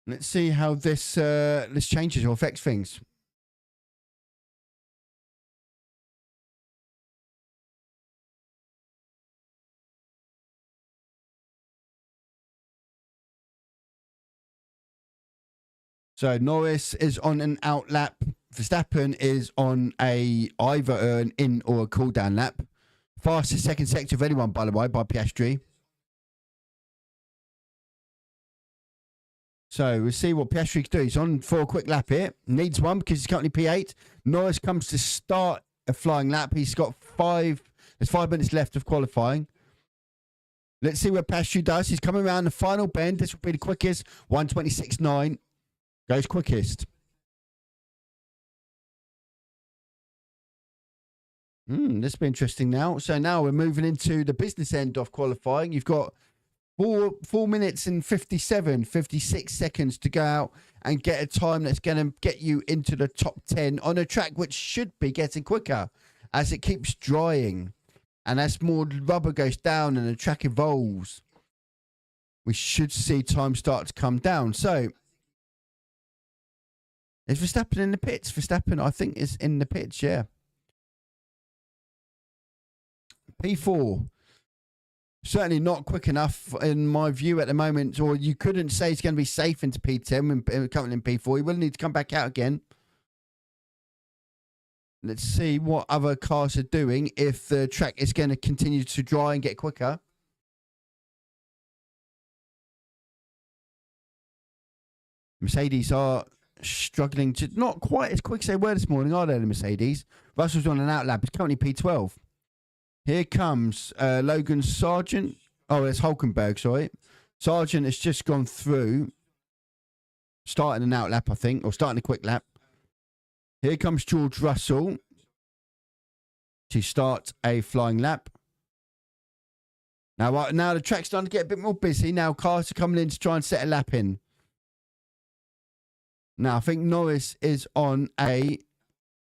Let's see how this changes or affects things. So Norris is on an out lap. Verstappen is on either an in or a cool down lap. Fastest second sector of anyone, by the way, by Piastri. So we'll see what Piastri can do. He's on for a quick lap here. Needs one because he's currently P8. Norris comes to start a flying lap. He's got there's 5 minutes left of qualifying. Let's see what Piastri does. He's coming around the final bend. This will be the quickest. 126.9. Goes quickest. This will be interesting now. So now we're moving into the business end of qualifying. You've got 4 minutes and 56 seconds to go out and get a time that's going to get you into the top 10 on a track which should be getting quicker as it keeps drying. And as more rubber goes down and the track evolves, we should see time start to come down. So, is Verstappen in the pits? Verstappen, I think, is in the pits, yeah. P4. Certainly not quick enough in my view at the moment, or you couldn't say he's going to be safe into P10 and coming in P4. He will need to come back out again. Let's see what other cars are doing if the track is going to continue to dry and get quicker. Mercedes are struggling to not quite as quick as they were this morning, are they, the Mercedes? Russell's on an out lap. It's currently P12. Here comes Logan Sargent. Oh, it's Hulkenberg, sorry. Sargent has just gone through, starting an out lap, I think, or starting a quick lap. Here comes George Russell to start a flying lap. Now the track's starting to get a bit more busy. Now cars are coming in to try and set a lap in. Now, I think Norris is on a...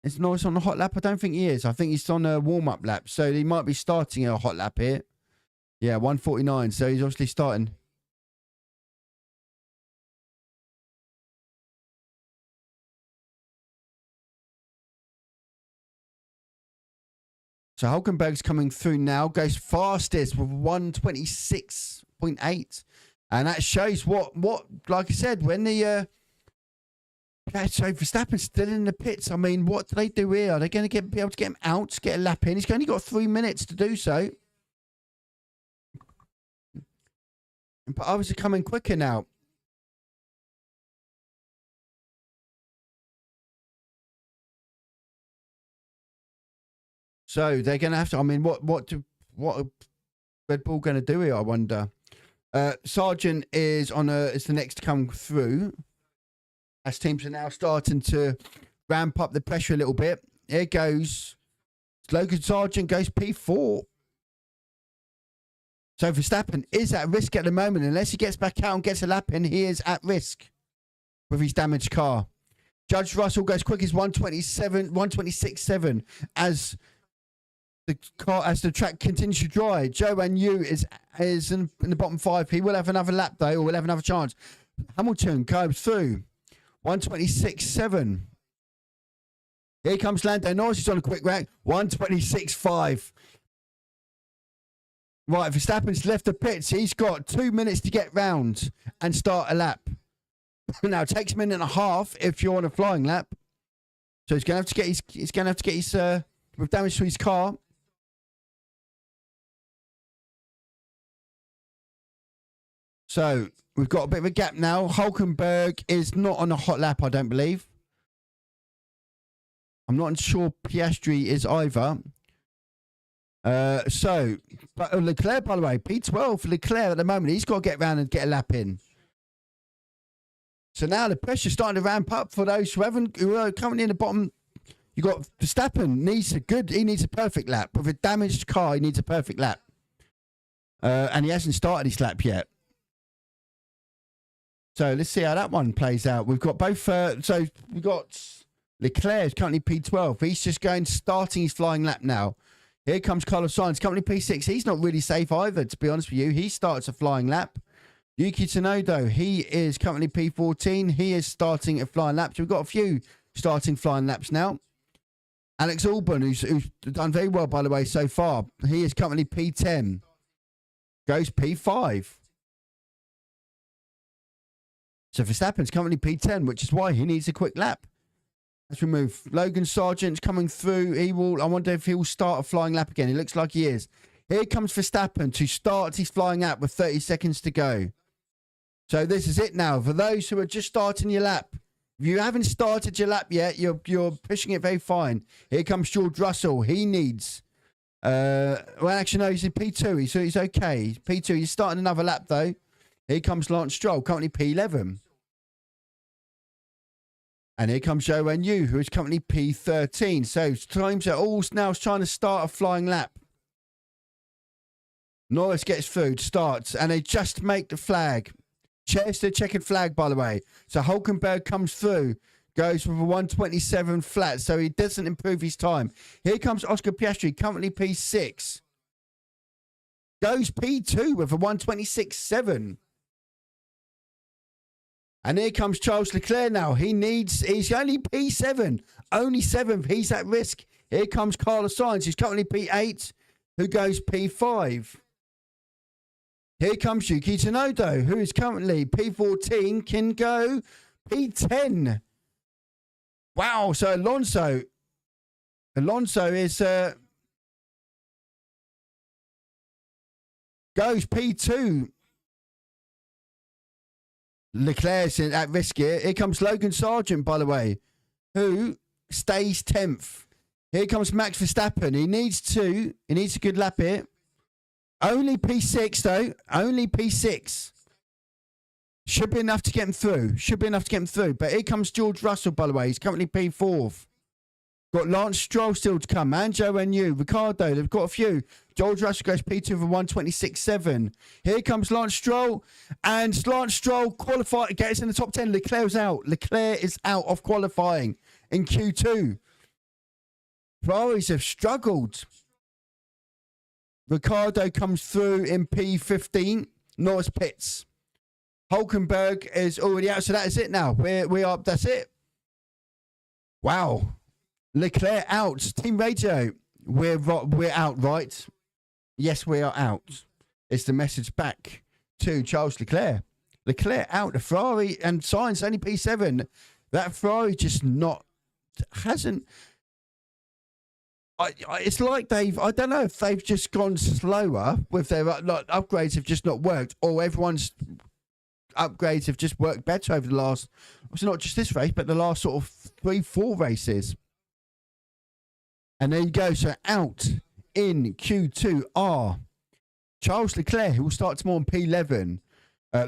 Is Norris on a hot lap? I don't think he is. I think he's on a warm-up lap. So he might be starting a hot lap here. Yeah, 1:49. So he's obviously starting. So Hulkenberg's coming through now. Goes fastest with 1:26.8. And that shows what, like I said, when the... So Verstappen's still in the pits. I mean, what do they do here? Are they going to be able to get him out, get a lap in? He's only got 3 minutes to do so. But others are coming quicker now. So they're going to have to. I mean, what are Red Bull going to do here? I wonder. Sargent is is the next to come through. As teams are now starting to ramp up the pressure a little bit. Here goes Logan Sargent goes P4. So Verstappen is at risk at the moment. Unless he gets back out and gets a lap in, he is at risk with his damaged car. Judge Russell goes quick as 1:26.7 as the track continues to dry. Zhou Guanyu is in the bottom 5. He will have another lap though, or will have another chance. Hamilton comes through. 1:26.7. Here comes Lando Norris. He's on a quick rank. 1:26.5. Right, Verstappen's left the pits. He's got 2 minutes to get round and start a lap. Now it takes a minute and a half if you're on a flying lap. So he's going to have to get his with damage to his car. So we've got a bit of a gap now. Hulkenberg is not on a hot lap, I don't believe. I'm not sure Piastri is either. But Leclerc, by the way, P12 for Leclerc at the moment. He's got to get round and get a lap in. So now the pressure's starting to ramp up for those who are currently in the bottom. You got Verstappen he needs a perfect lap. With a damaged car, he needs a perfect lap. And he hasn't started his lap yet. So let's see how that one plays out. We've got both. So we've got Leclerc is currently P12. He's just starting his flying lap now. Here comes Carlos Sainz, currently P6. He's not really safe either, to be honest with you. He starts a flying lap. Yuki Tsunoda, he is currently P14. He is starting a flying lap. So we've got a few starting flying laps now. Alex Albon, who's done very well, by the way, so far. He is currently P10. Goes P5. So Verstappen's currently P10, which is why he needs a quick lap. Let's remove Logan Sargent's coming through. I wonder if he'll start a flying lap again. It looks like he is. Here comes Verstappen to start his flying lap with 30 seconds to go. So this is it now. For those who are just starting your lap, if you haven't started your lap yet, you're pushing it very fine. Here comes George Russell. He needs... well, actually, no, he's in P2. He's okay. He's P2. He's starting another lap, though. Here comes Lance Stroll, currently P11. And here comes Zhou Guanyu, who is currently P13. So times are all now trying to start a flying lap. Norris gets through, starts, and they just make the flag. Cheers to the checkered flag, by the way. So Hulkenberg comes through, goes with a 127 flat, so he doesn't improve his time. Here comes Oscar Piastri, currently P6. Goes P2 with a 126.7. And here comes Charles Leclerc now. He's only P7, only 7th. He's at risk. Here comes Carlos Sainz, who's currently P8, who goes P5. Here comes Yuki Tsunoda, who is currently P14, can go P10. Wow, so Alonso is goes P2. Leclerc's at risk here. Here comes Logan Sargent, by the way, who stays 10th. Here comes Max Verstappen. He needs a good lap here. Only P6, though. Only P6. Should be enough to get him through. But here comes George Russell, by the way. He's currently P4th. Got Lance Stroll still to come. Anjo Enu, Ricardo. They've got a few. George Russell goes P2 for 126.7. Here comes Lance Stroll. And Lance Stroll qualified, gets in the top 10. Leclerc's out. Leclerc is out of qualifying in Q2. Ferraris have struggled. Ricardo comes through in P15. Norris pits. Hulkenberg is already out, so that is it now. We are. That's it. Wow. Leclerc out. Team radio. We're out, right? Yes, we are out. It's the message back to Charles Leclerc. Leclerc out. The Ferrari and Sainz only P7. That Ferrari just hasn't. It's like I don't know if they've just gone slower with their upgrades have just not worked, or everyone's upgrades have just worked better over the last, it's not just this race, but the last sort of 3-4 races. And there you go. So out in Q2 are Charles Leclerc, who will start tomorrow on P11.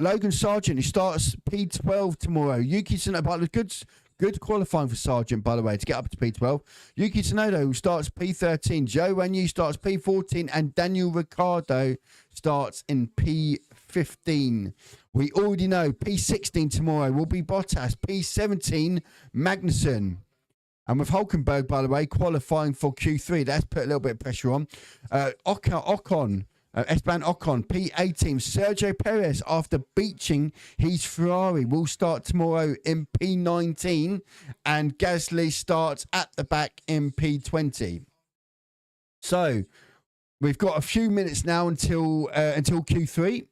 Logan Sargent, who starts P12 tomorrow. Yuki Tsunoda, good qualifying for Sargent, by the way, to get up to P12. Yuki Tsunoda, who starts P13. Zhou Guanyu starts P14. And Daniel Ricciardo starts in P15. We already know P16 tomorrow will be Bottas. P17, Magnussen. And with Hulkenberg, by the way, qualifying for Q3, that's put a little bit of pressure on. Esteban Ocon, P18. Sergio Perez, after beaching his Ferrari, will start tomorrow in P19. And Gasly starts at the back in P20. So we've got a few minutes now until Q3.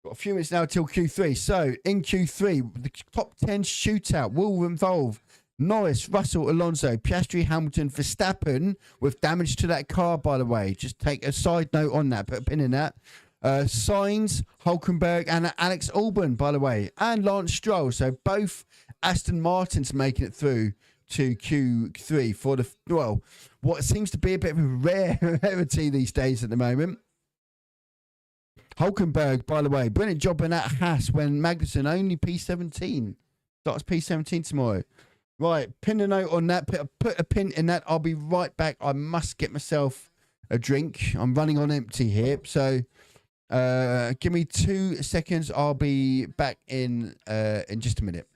Got a few minutes now till Q3. So in Q3, the top 10 shootout will involve Norris, Russell, Alonso, Piastri, Hamilton, Verstappen, with damage to that car, by the way. Just take a side note on that, put a pin in that. Sainz, Hulkenberg, and Alex Albon, by the way, and Lance Stroll. So both Aston Martins making it through to Q3 for what seems to be a bit of a rarity these days at the moment. Hulkenberg, by the way, brilliant job in that Haas when Magnussen only P17. Starts P17 tomorrow. Right, pin a note on that. Put a pin in that. I'll be right back. I must get myself a drink. I'm running on empty here. So give me 2 seconds. I'll be back in just a minute.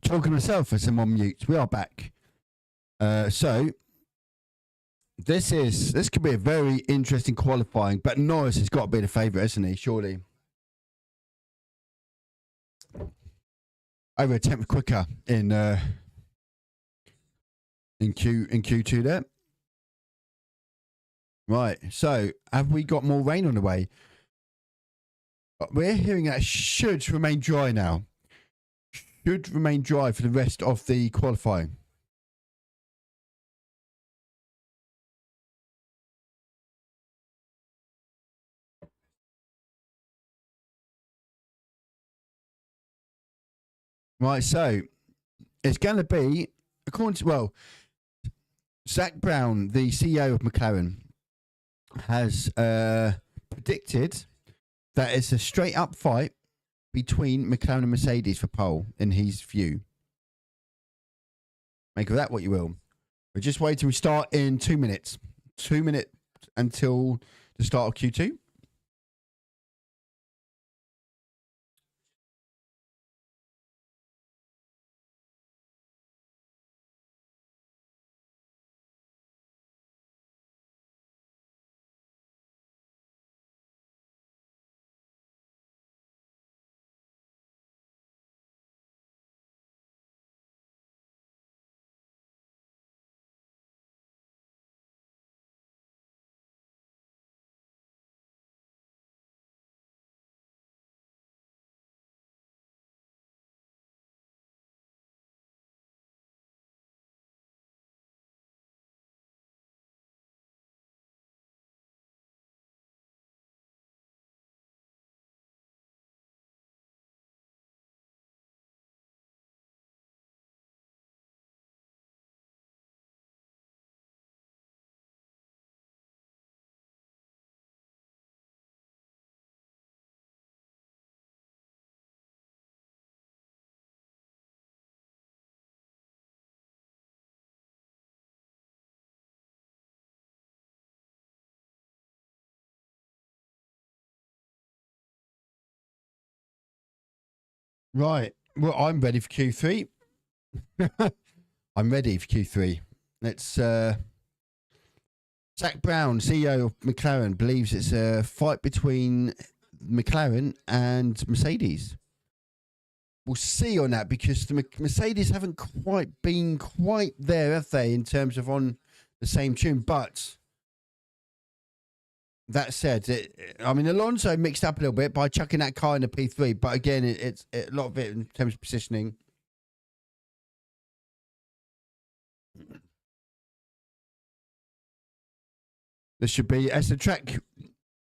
Talking to myself as I'm on mute. We are back. So this could be a very interesting qualifying, but Norris has got to be the favourite, hasn't he? Surely. Over a tenth quicker in Q2 there. Right. So have we got more rain on the way? We're hearing that it should remain dry now. Should remain dry for the rest of the qualifying. Right, so it's going to be, according to, well, Zach Brown, the CEO of McLaren, has predicted that it's a straight up fight between McLaren and Mercedes for pole, in his view. Make of that what you will. We're just waiting. We start in 2 minutes. 2 minutes until the start of Q2. Right. Well, I'm ready for Q3. I'm ready for Q3. Let's. Zach Brown, CEO of McLaren, believes it's a fight between McLaren and Mercedes. We'll see on that because the Mercedes haven't quite been quite there, have they, in terms of on the same tune. But that said, Alonso mixed up a little bit by chucking that car in the P3. But again, it's a lot of it in terms of positioning. There should be, as the track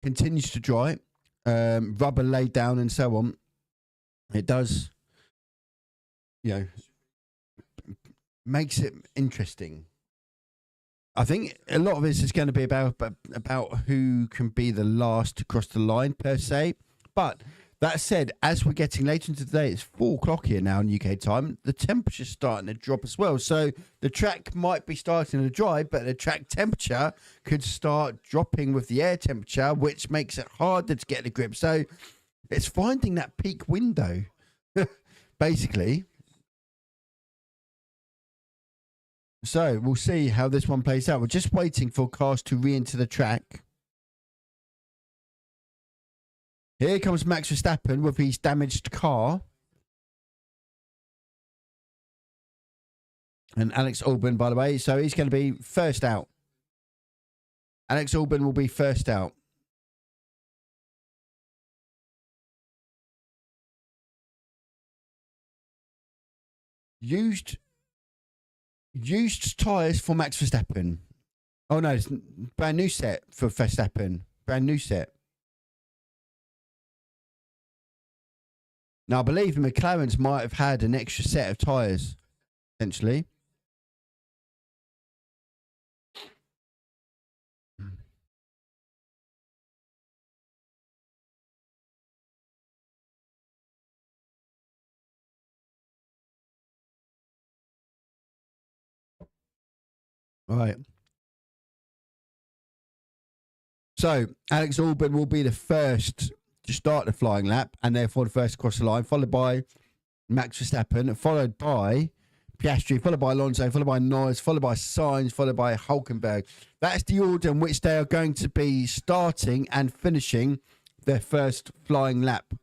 continues to dry, rubber laid down and so on, it does, makes it interesting. I think a lot of this is going to be about who can be the last to cross the line per se. But that said, as we're getting later into the day, it's 4 o'clock here now in UK time. The temperature's starting to drop as well. So the track might be starting to dry, but the track temperature could start dropping with the air temperature, which makes it harder to get the grip. So it's finding that peak window, basically. So we'll see how this one plays out. We're just waiting for cars to re-enter the track. Here comes Max Verstappen with his damaged car. And Alex Albon, by the way. So he's going to be first out. Alex Albon will be first out. Used tyres for Max Verstappen. Oh, no, it's brand new set for Verstappen. Brand new set. Now, I believe the McLarens might have had an extra set of tyres, essentially. All right. So, Alex Albon will be the first to start the flying lap and therefore the first across the line, followed by Max Verstappen, followed by Piastri, followed by Alonso, followed by Norris, followed by Sainz, followed by Hulkenberg. That's the order in which they are going to be starting and finishing their first flying lap.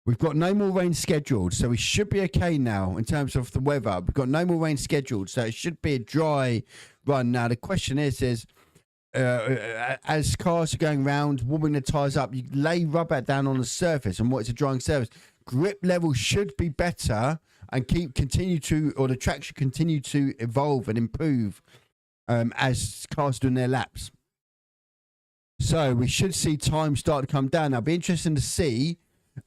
We've got no more rain scheduled, so we should be okay now in terms of the weather. We've got no more rain scheduled, so it should be a dry run. Now, the question is as cars are going round, warming the tyres up, you lay rubber down on the surface, and what is a drying surface? Grip level should be better and the track should continue to evolve and improve as cars doing their laps. So we should see time start to come down. Now, it'll be interesting to see.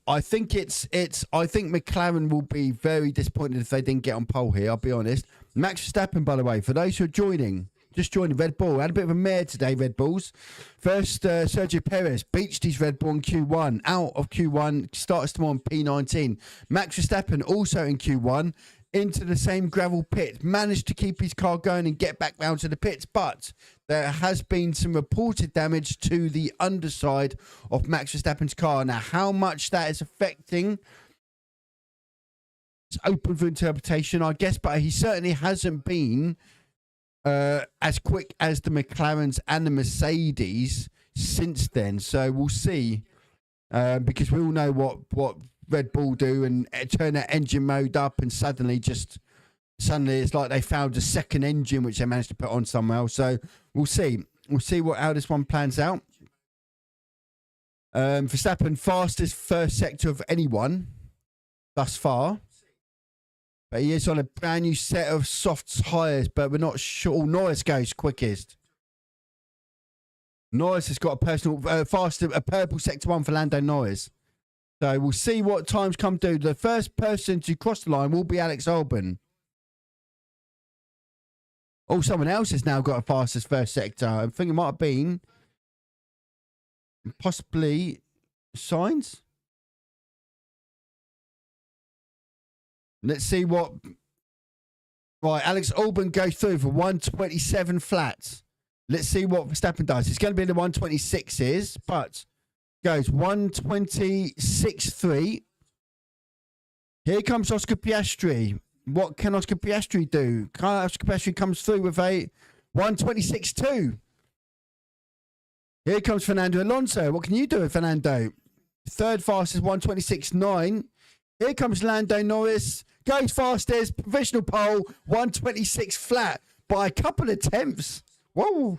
I think McLaren will be very disappointed if they didn't get on pole here, I'll be honest. Max Verstappen, by the way, for those who are just joining Red Bull, had a bit of a mare today, Red Bulls. First, Sergio Perez beached his Red Bull in Q1, out of Q1, starts tomorrow on P19. Max Verstappen also in Q1, into the same gravel pit, managed to keep his car going and get back round to the pits, but there has been some reported damage to the underside of Max Verstappen's car. Now, how much that is affecting, it's open for interpretation, I guess, but he certainly hasn't been as quick as the McLarens and the Mercedes since then. So we'll see, because we all know what Red Bull do and turn that engine mode up, and suddenly it's like they found a second engine which they managed to put on somewhere else. So we'll see how this one plans out. Verstappen, fastest first sector of anyone thus far, but he is on a brand new set of soft tyres, but we're not sure. Norris goes quickest. Norris has got a personal a purple sector 1 for Lando Norris. So we'll see what times come through. The first person to cross the line will be Alex Albon. Oh, someone else has now got a fastest first sector. I think it might have been possibly Sainz. Let's see what... Right, Alex Albon goes through for 127 flats. Let's see what Verstappen does. It's going to be the 126s, but... goes 126.3. Here comes Oscar Piastri. What can Oscar Piastri do? Oscar Piastri comes through with a 126.2. Here comes Fernando Alonso. What can you do with Fernando? Third fastest 126.9. Here comes Lando Norris. Goes fastest, provisional pole, 126 flat by a couple of tenths. Whoa.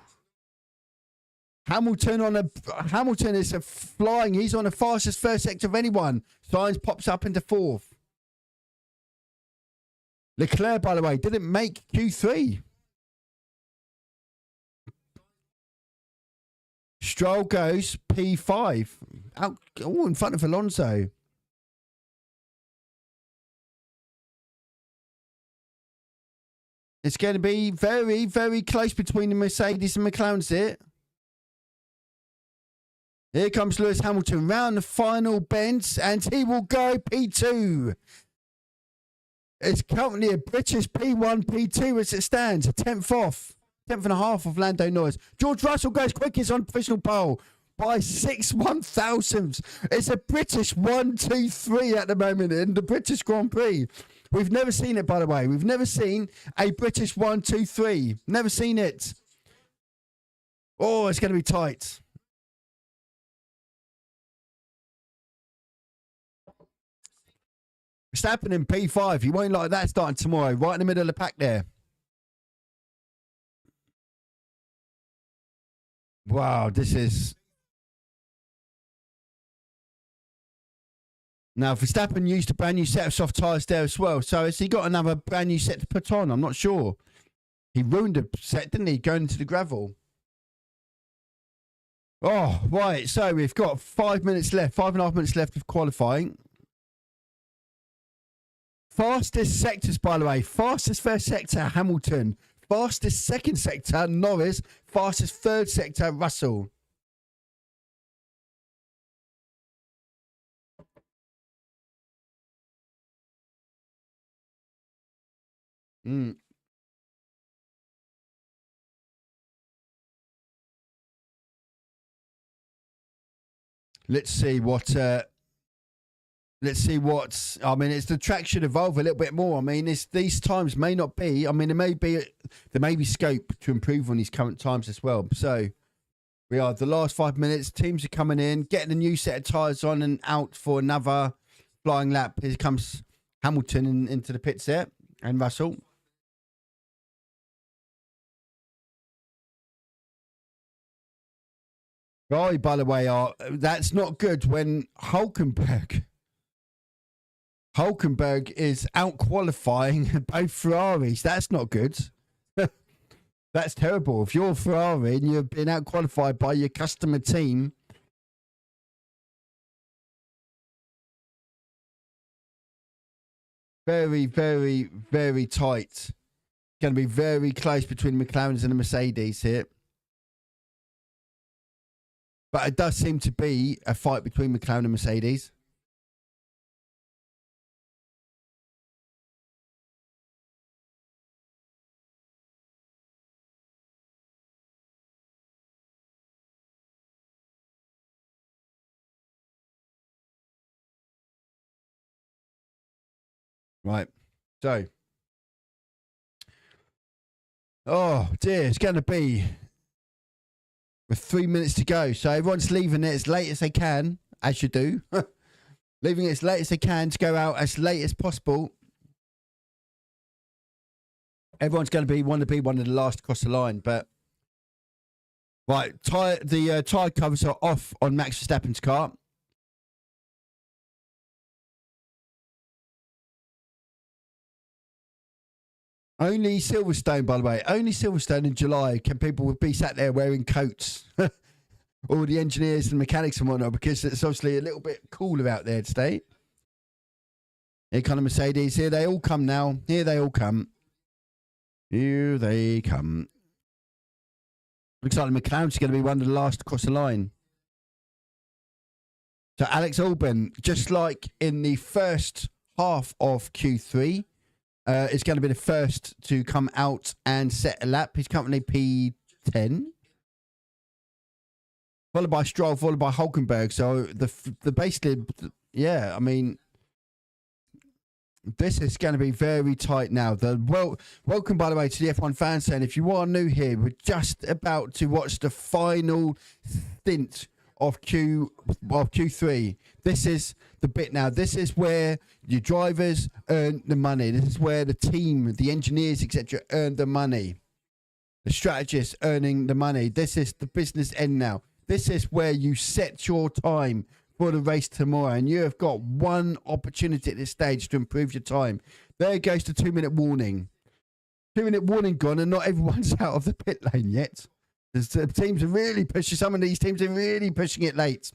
Hamilton is flying. He's on the fastest first sector of anyone. Sainz pops up into fourth. Leclerc, by the way, didn't make Q3. Stroll goes P5. Out, in front of Alonso. It's going to be very, very close between the Mercedes and McLarens here. Here comes Lewis Hamilton round the final bend, and he will go P2. It's currently a British P1, P2 as it stands. A tenth and a half of Lando Norris. George Russell goes quickest on provisional pole by 6 1,000ths. It's a British 1, 2, 3 at the moment in the British Grand Prix. We've never seen it, by the way. We've never seen a British 1, 2, 3. Never seen it. Oh, it's going to be tight. Verstappen in P5. You won't like that starting tomorrow. Right in the middle of the pack there. Wow, this is... Now, Verstappen used a brand new set of soft tyres there as well. So has he got another brand new set to put on? I'm not sure. He ruined the set, didn't he, going into the gravel? Oh, right. So we've got 5 minutes left, 5.5 minutes left of qualifying. Fastest sectors, by the way. Fastest first sector, Hamilton. Fastest second sector, Norris. Fastest third sector, Russell. Let's see what let's see what's. I mean, it's the track should evolve a little bit more. I mean, these times may not be. I mean, there may be scope to improve on these current times as well. So we are the last 5 minutes. Teams are coming in, getting a new set of tyres on and out for another flying lap. Here comes Hamilton into the pits there, and Russell. Ferrari, by the way, that's not good when Hulkenberg is out qualifying both Ferraris. That's not good. That's terrible. If you're Ferrari and you've been out qualified by your customer team, very, very, very tight. Going to be very close between the McLarens and the Mercedes here. But it does seem to be a fight between McLaren and Mercedes. Right. So. Oh, dear. It's going to be with 3 minutes to go. So everyone's leaving it as late as they can, as you do. Leaving it as late as they can to go out as late as possible. Everyone's going to want to be one of the last across the line. But, right, the tyre covers are off on Max Verstappen's car. Only Silverstone, by the way, only Silverstone in July can people be sat there wearing coats. All the engineers and mechanics and whatnot, because it's obviously a little bit cooler out there today. Here come the Mercedes. Here they all come now. Here they all come. Here they come. Looks like the McLaren's going to be one of the last across the line. So Alex Albon, just like in the first half of Q3, is going to be the first to come out and set a lap. He's currently P10. Followed by Stroll, followed by Hulkenberg. So the basically, yeah, I mean, this is going to be very tight now. Welcome, by the way, to the F1 fan zone. If you are new here, we're just about to watch the final stint of Q3. This is the bit now. This is where your drivers earn the money. This is where the team, the engineers, etc., earn the money. The strategists earning the money. This is the business end now. This is where you set your time for the race tomorrow, and you have got one opportunity at this stage to improve your time. There goes the 2-minute warning. 2-minute warning gone, and not everyone's out of the pit lane yet. The teams are really pushing. Some of these teams are really pushing it late.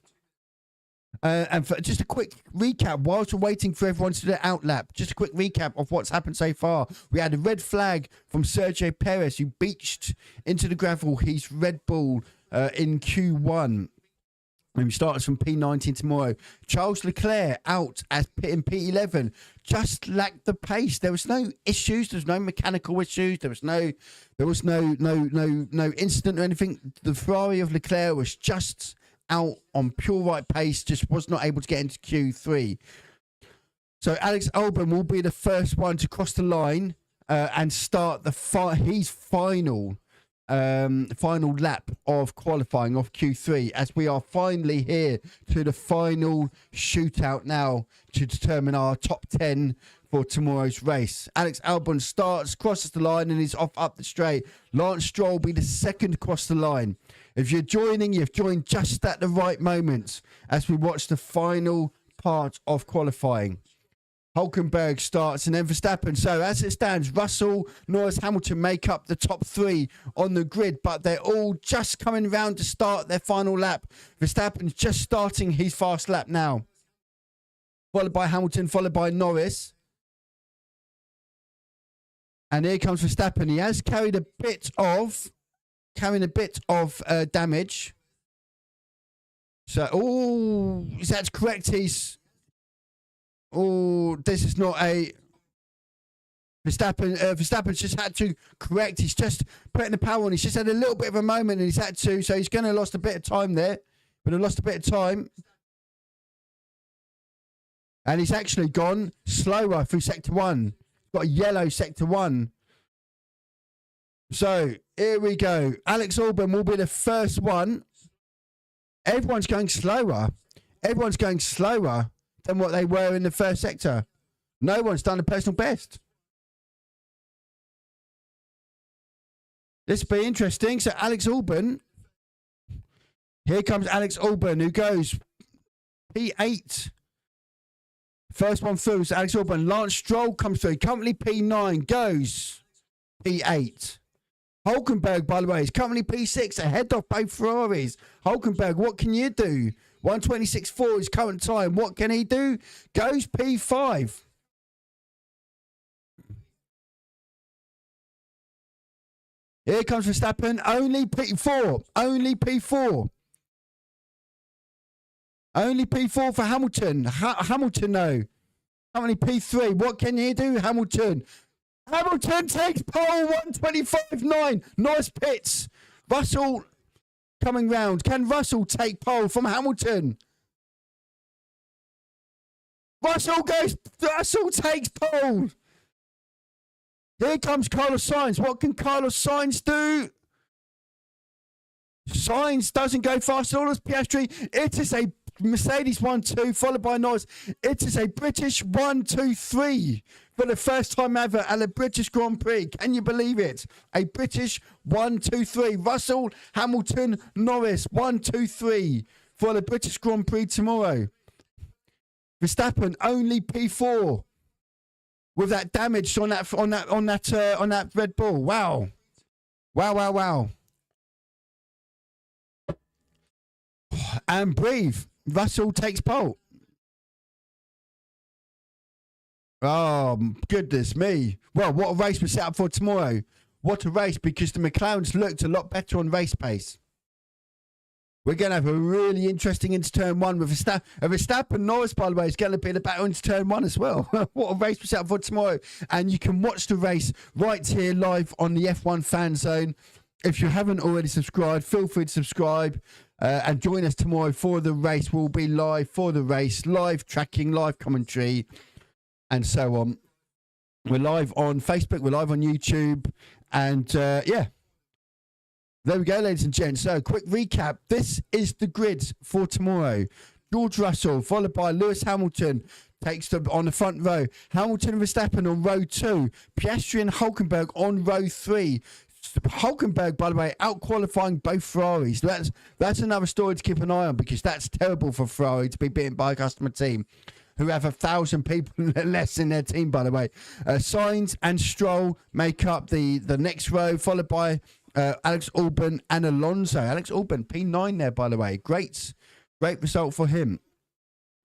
And for just a quick recap, whilst we're waiting for everyone to do the out lap, just a quick recap of what's happened so far. We had a red flag from Sergio Perez, who beached into the gravel his Red Bull in Q1. And he starts from P19 tomorrow. Charles Leclerc out as in P11. Just lacked the pace. There was no issues. There was no mechanical issues. There was no incident or anything. The Ferrari of Leclerc was just out on pure right pace. Just was not able to get into Q3. So Alex Albon will be the first one to cross the line and start his final lap of qualifying of Q3, as we are finally here to the final shootout now to determine our top 10 for tomorrow's race. Alex Albon starts, crosses the line, and is off up the straight. Lance Stroll will be the second across the line. If you're joining, you've joined just at the right moment as we watch the final part of qualifying. Hulkenberg starts and then Verstappen. So as it stands, Russell, Norris, Hamilton make up the top three on the grid, but they're all just coming round to start their final lap. Verstappen's just starting his fast lap now. Followed by Hamilton, followed by Norris. And here comes Verstappen. He has carrying a bit of damage. So, that's correct. This is not a Verstappen. Verstappen's just had to correct. He's just putting the power on. He's just had a little bit of a moment, and he's had to. So he's going to have lost a bit of time there. But he lost a bit of time. And he's actually gone slower through sector 1. Got a yellow sector 1. So here we go. Alex Albon will be the first one. Everyone's going slower. Everyone's going slower than what they were in the first sector. No one's done a personal best. This will be interesting. So Alex Albon. Here comes Alex Albon, who goes P8. First one through. So Alex Albon. Lance Stroll comes through. Currently P9. Goes P8. Hulkenberg, by the way, is currently P6, ahead of both Ferraris. Hulkenberg, what can you do? 1:26.4 is current time. What can he do? Goes P5. Here comes Verstappen. Only P4. Only P4. Only P4 for Hamilton. Hamilton, no. Currently P3. What can he do? Hamilton. Hamilton takes pole, 1:25.9. Nice pits. Russell coming round. Can Russell take pole from Hamilton? Russell takes pole. Here comes Carlos Sainz. What can Carlos Sainz do? Sainz doesn't go fast at all as Piastri. It is a Mercedes 1-2, followed by Norris. It is a British 1-2-3 for the first time ever at the British Grand Prix. Can you believe it? A British 1-2-3. Russell, Hamilton, Norris, 1-2-3 for the British Grand Prix tomorrow. Verstappen only P4 with that damage on that Red Bull. Wow. Wow. And breathe. Russell takes pole. Oh, goodness me. Well, what a race we're set up for tomorrow. What a race, because the McLarens looked a lot better on race pace. We're going to have a really interesting into turn 1 with Verstappen. Norris, by the way, is going to be the battle into turn 1 as well. What a race we're set up for tomorrow. And you can watch the race right here live on the F1 Fan Zone. If you haven't already subscribed, feel free to subscribe. And join us tomorrow for the race. We'll be live for the race, live tracking, live commentary, and so on. We're live on Facebook, we're live on YouTube, and yeah. There we go, ladies and gents. So, quick recap. This is the grid for tomorrow. George Russell, followed by Lewis Hamilton, takes them on the front row. Hamilton and Verstappen on row 2. Piastri and Hulkenberg on row 3. Hulkenberg, by the way, out-qualifying both Ferraris. That's another story to keep an eye on, because that's terrible for Ferrari to be beaten by a customer team who have 1,000 people less in their team, by the way. Sainz and Stroll make up the next row, followed by Alex Albon and Alonso. Alex Albon, P9 there, by the way. Great result for him.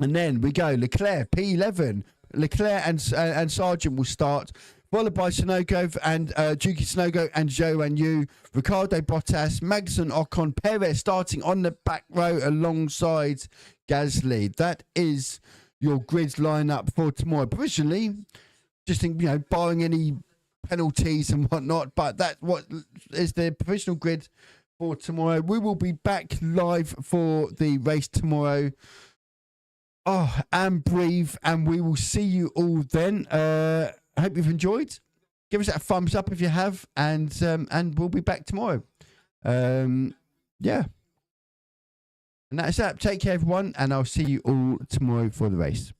And then we go Leclerc, P11. Leclerc and Sargent will start, followed by Tsunogo and Yuki Tsunogo and Zhou and Yu, Ricardo Bottas, Magnussen, Ocon, Perez starting on the back row alongside Gasly. That is your grid lineup for tomorrow. Provisionally, just think, barring any penalties and whatnot, but that's what is the provisional grid for tomorrow. We will be back live for the race tomorrow. Oh, and breathe, and we will see you all then. I hope you've enjoyed. Give us that thumbs up if you have, and we'll be back tomorrow. Yeah. And that's that. Take care, everyone, and I'll see you all tomorrow for the race.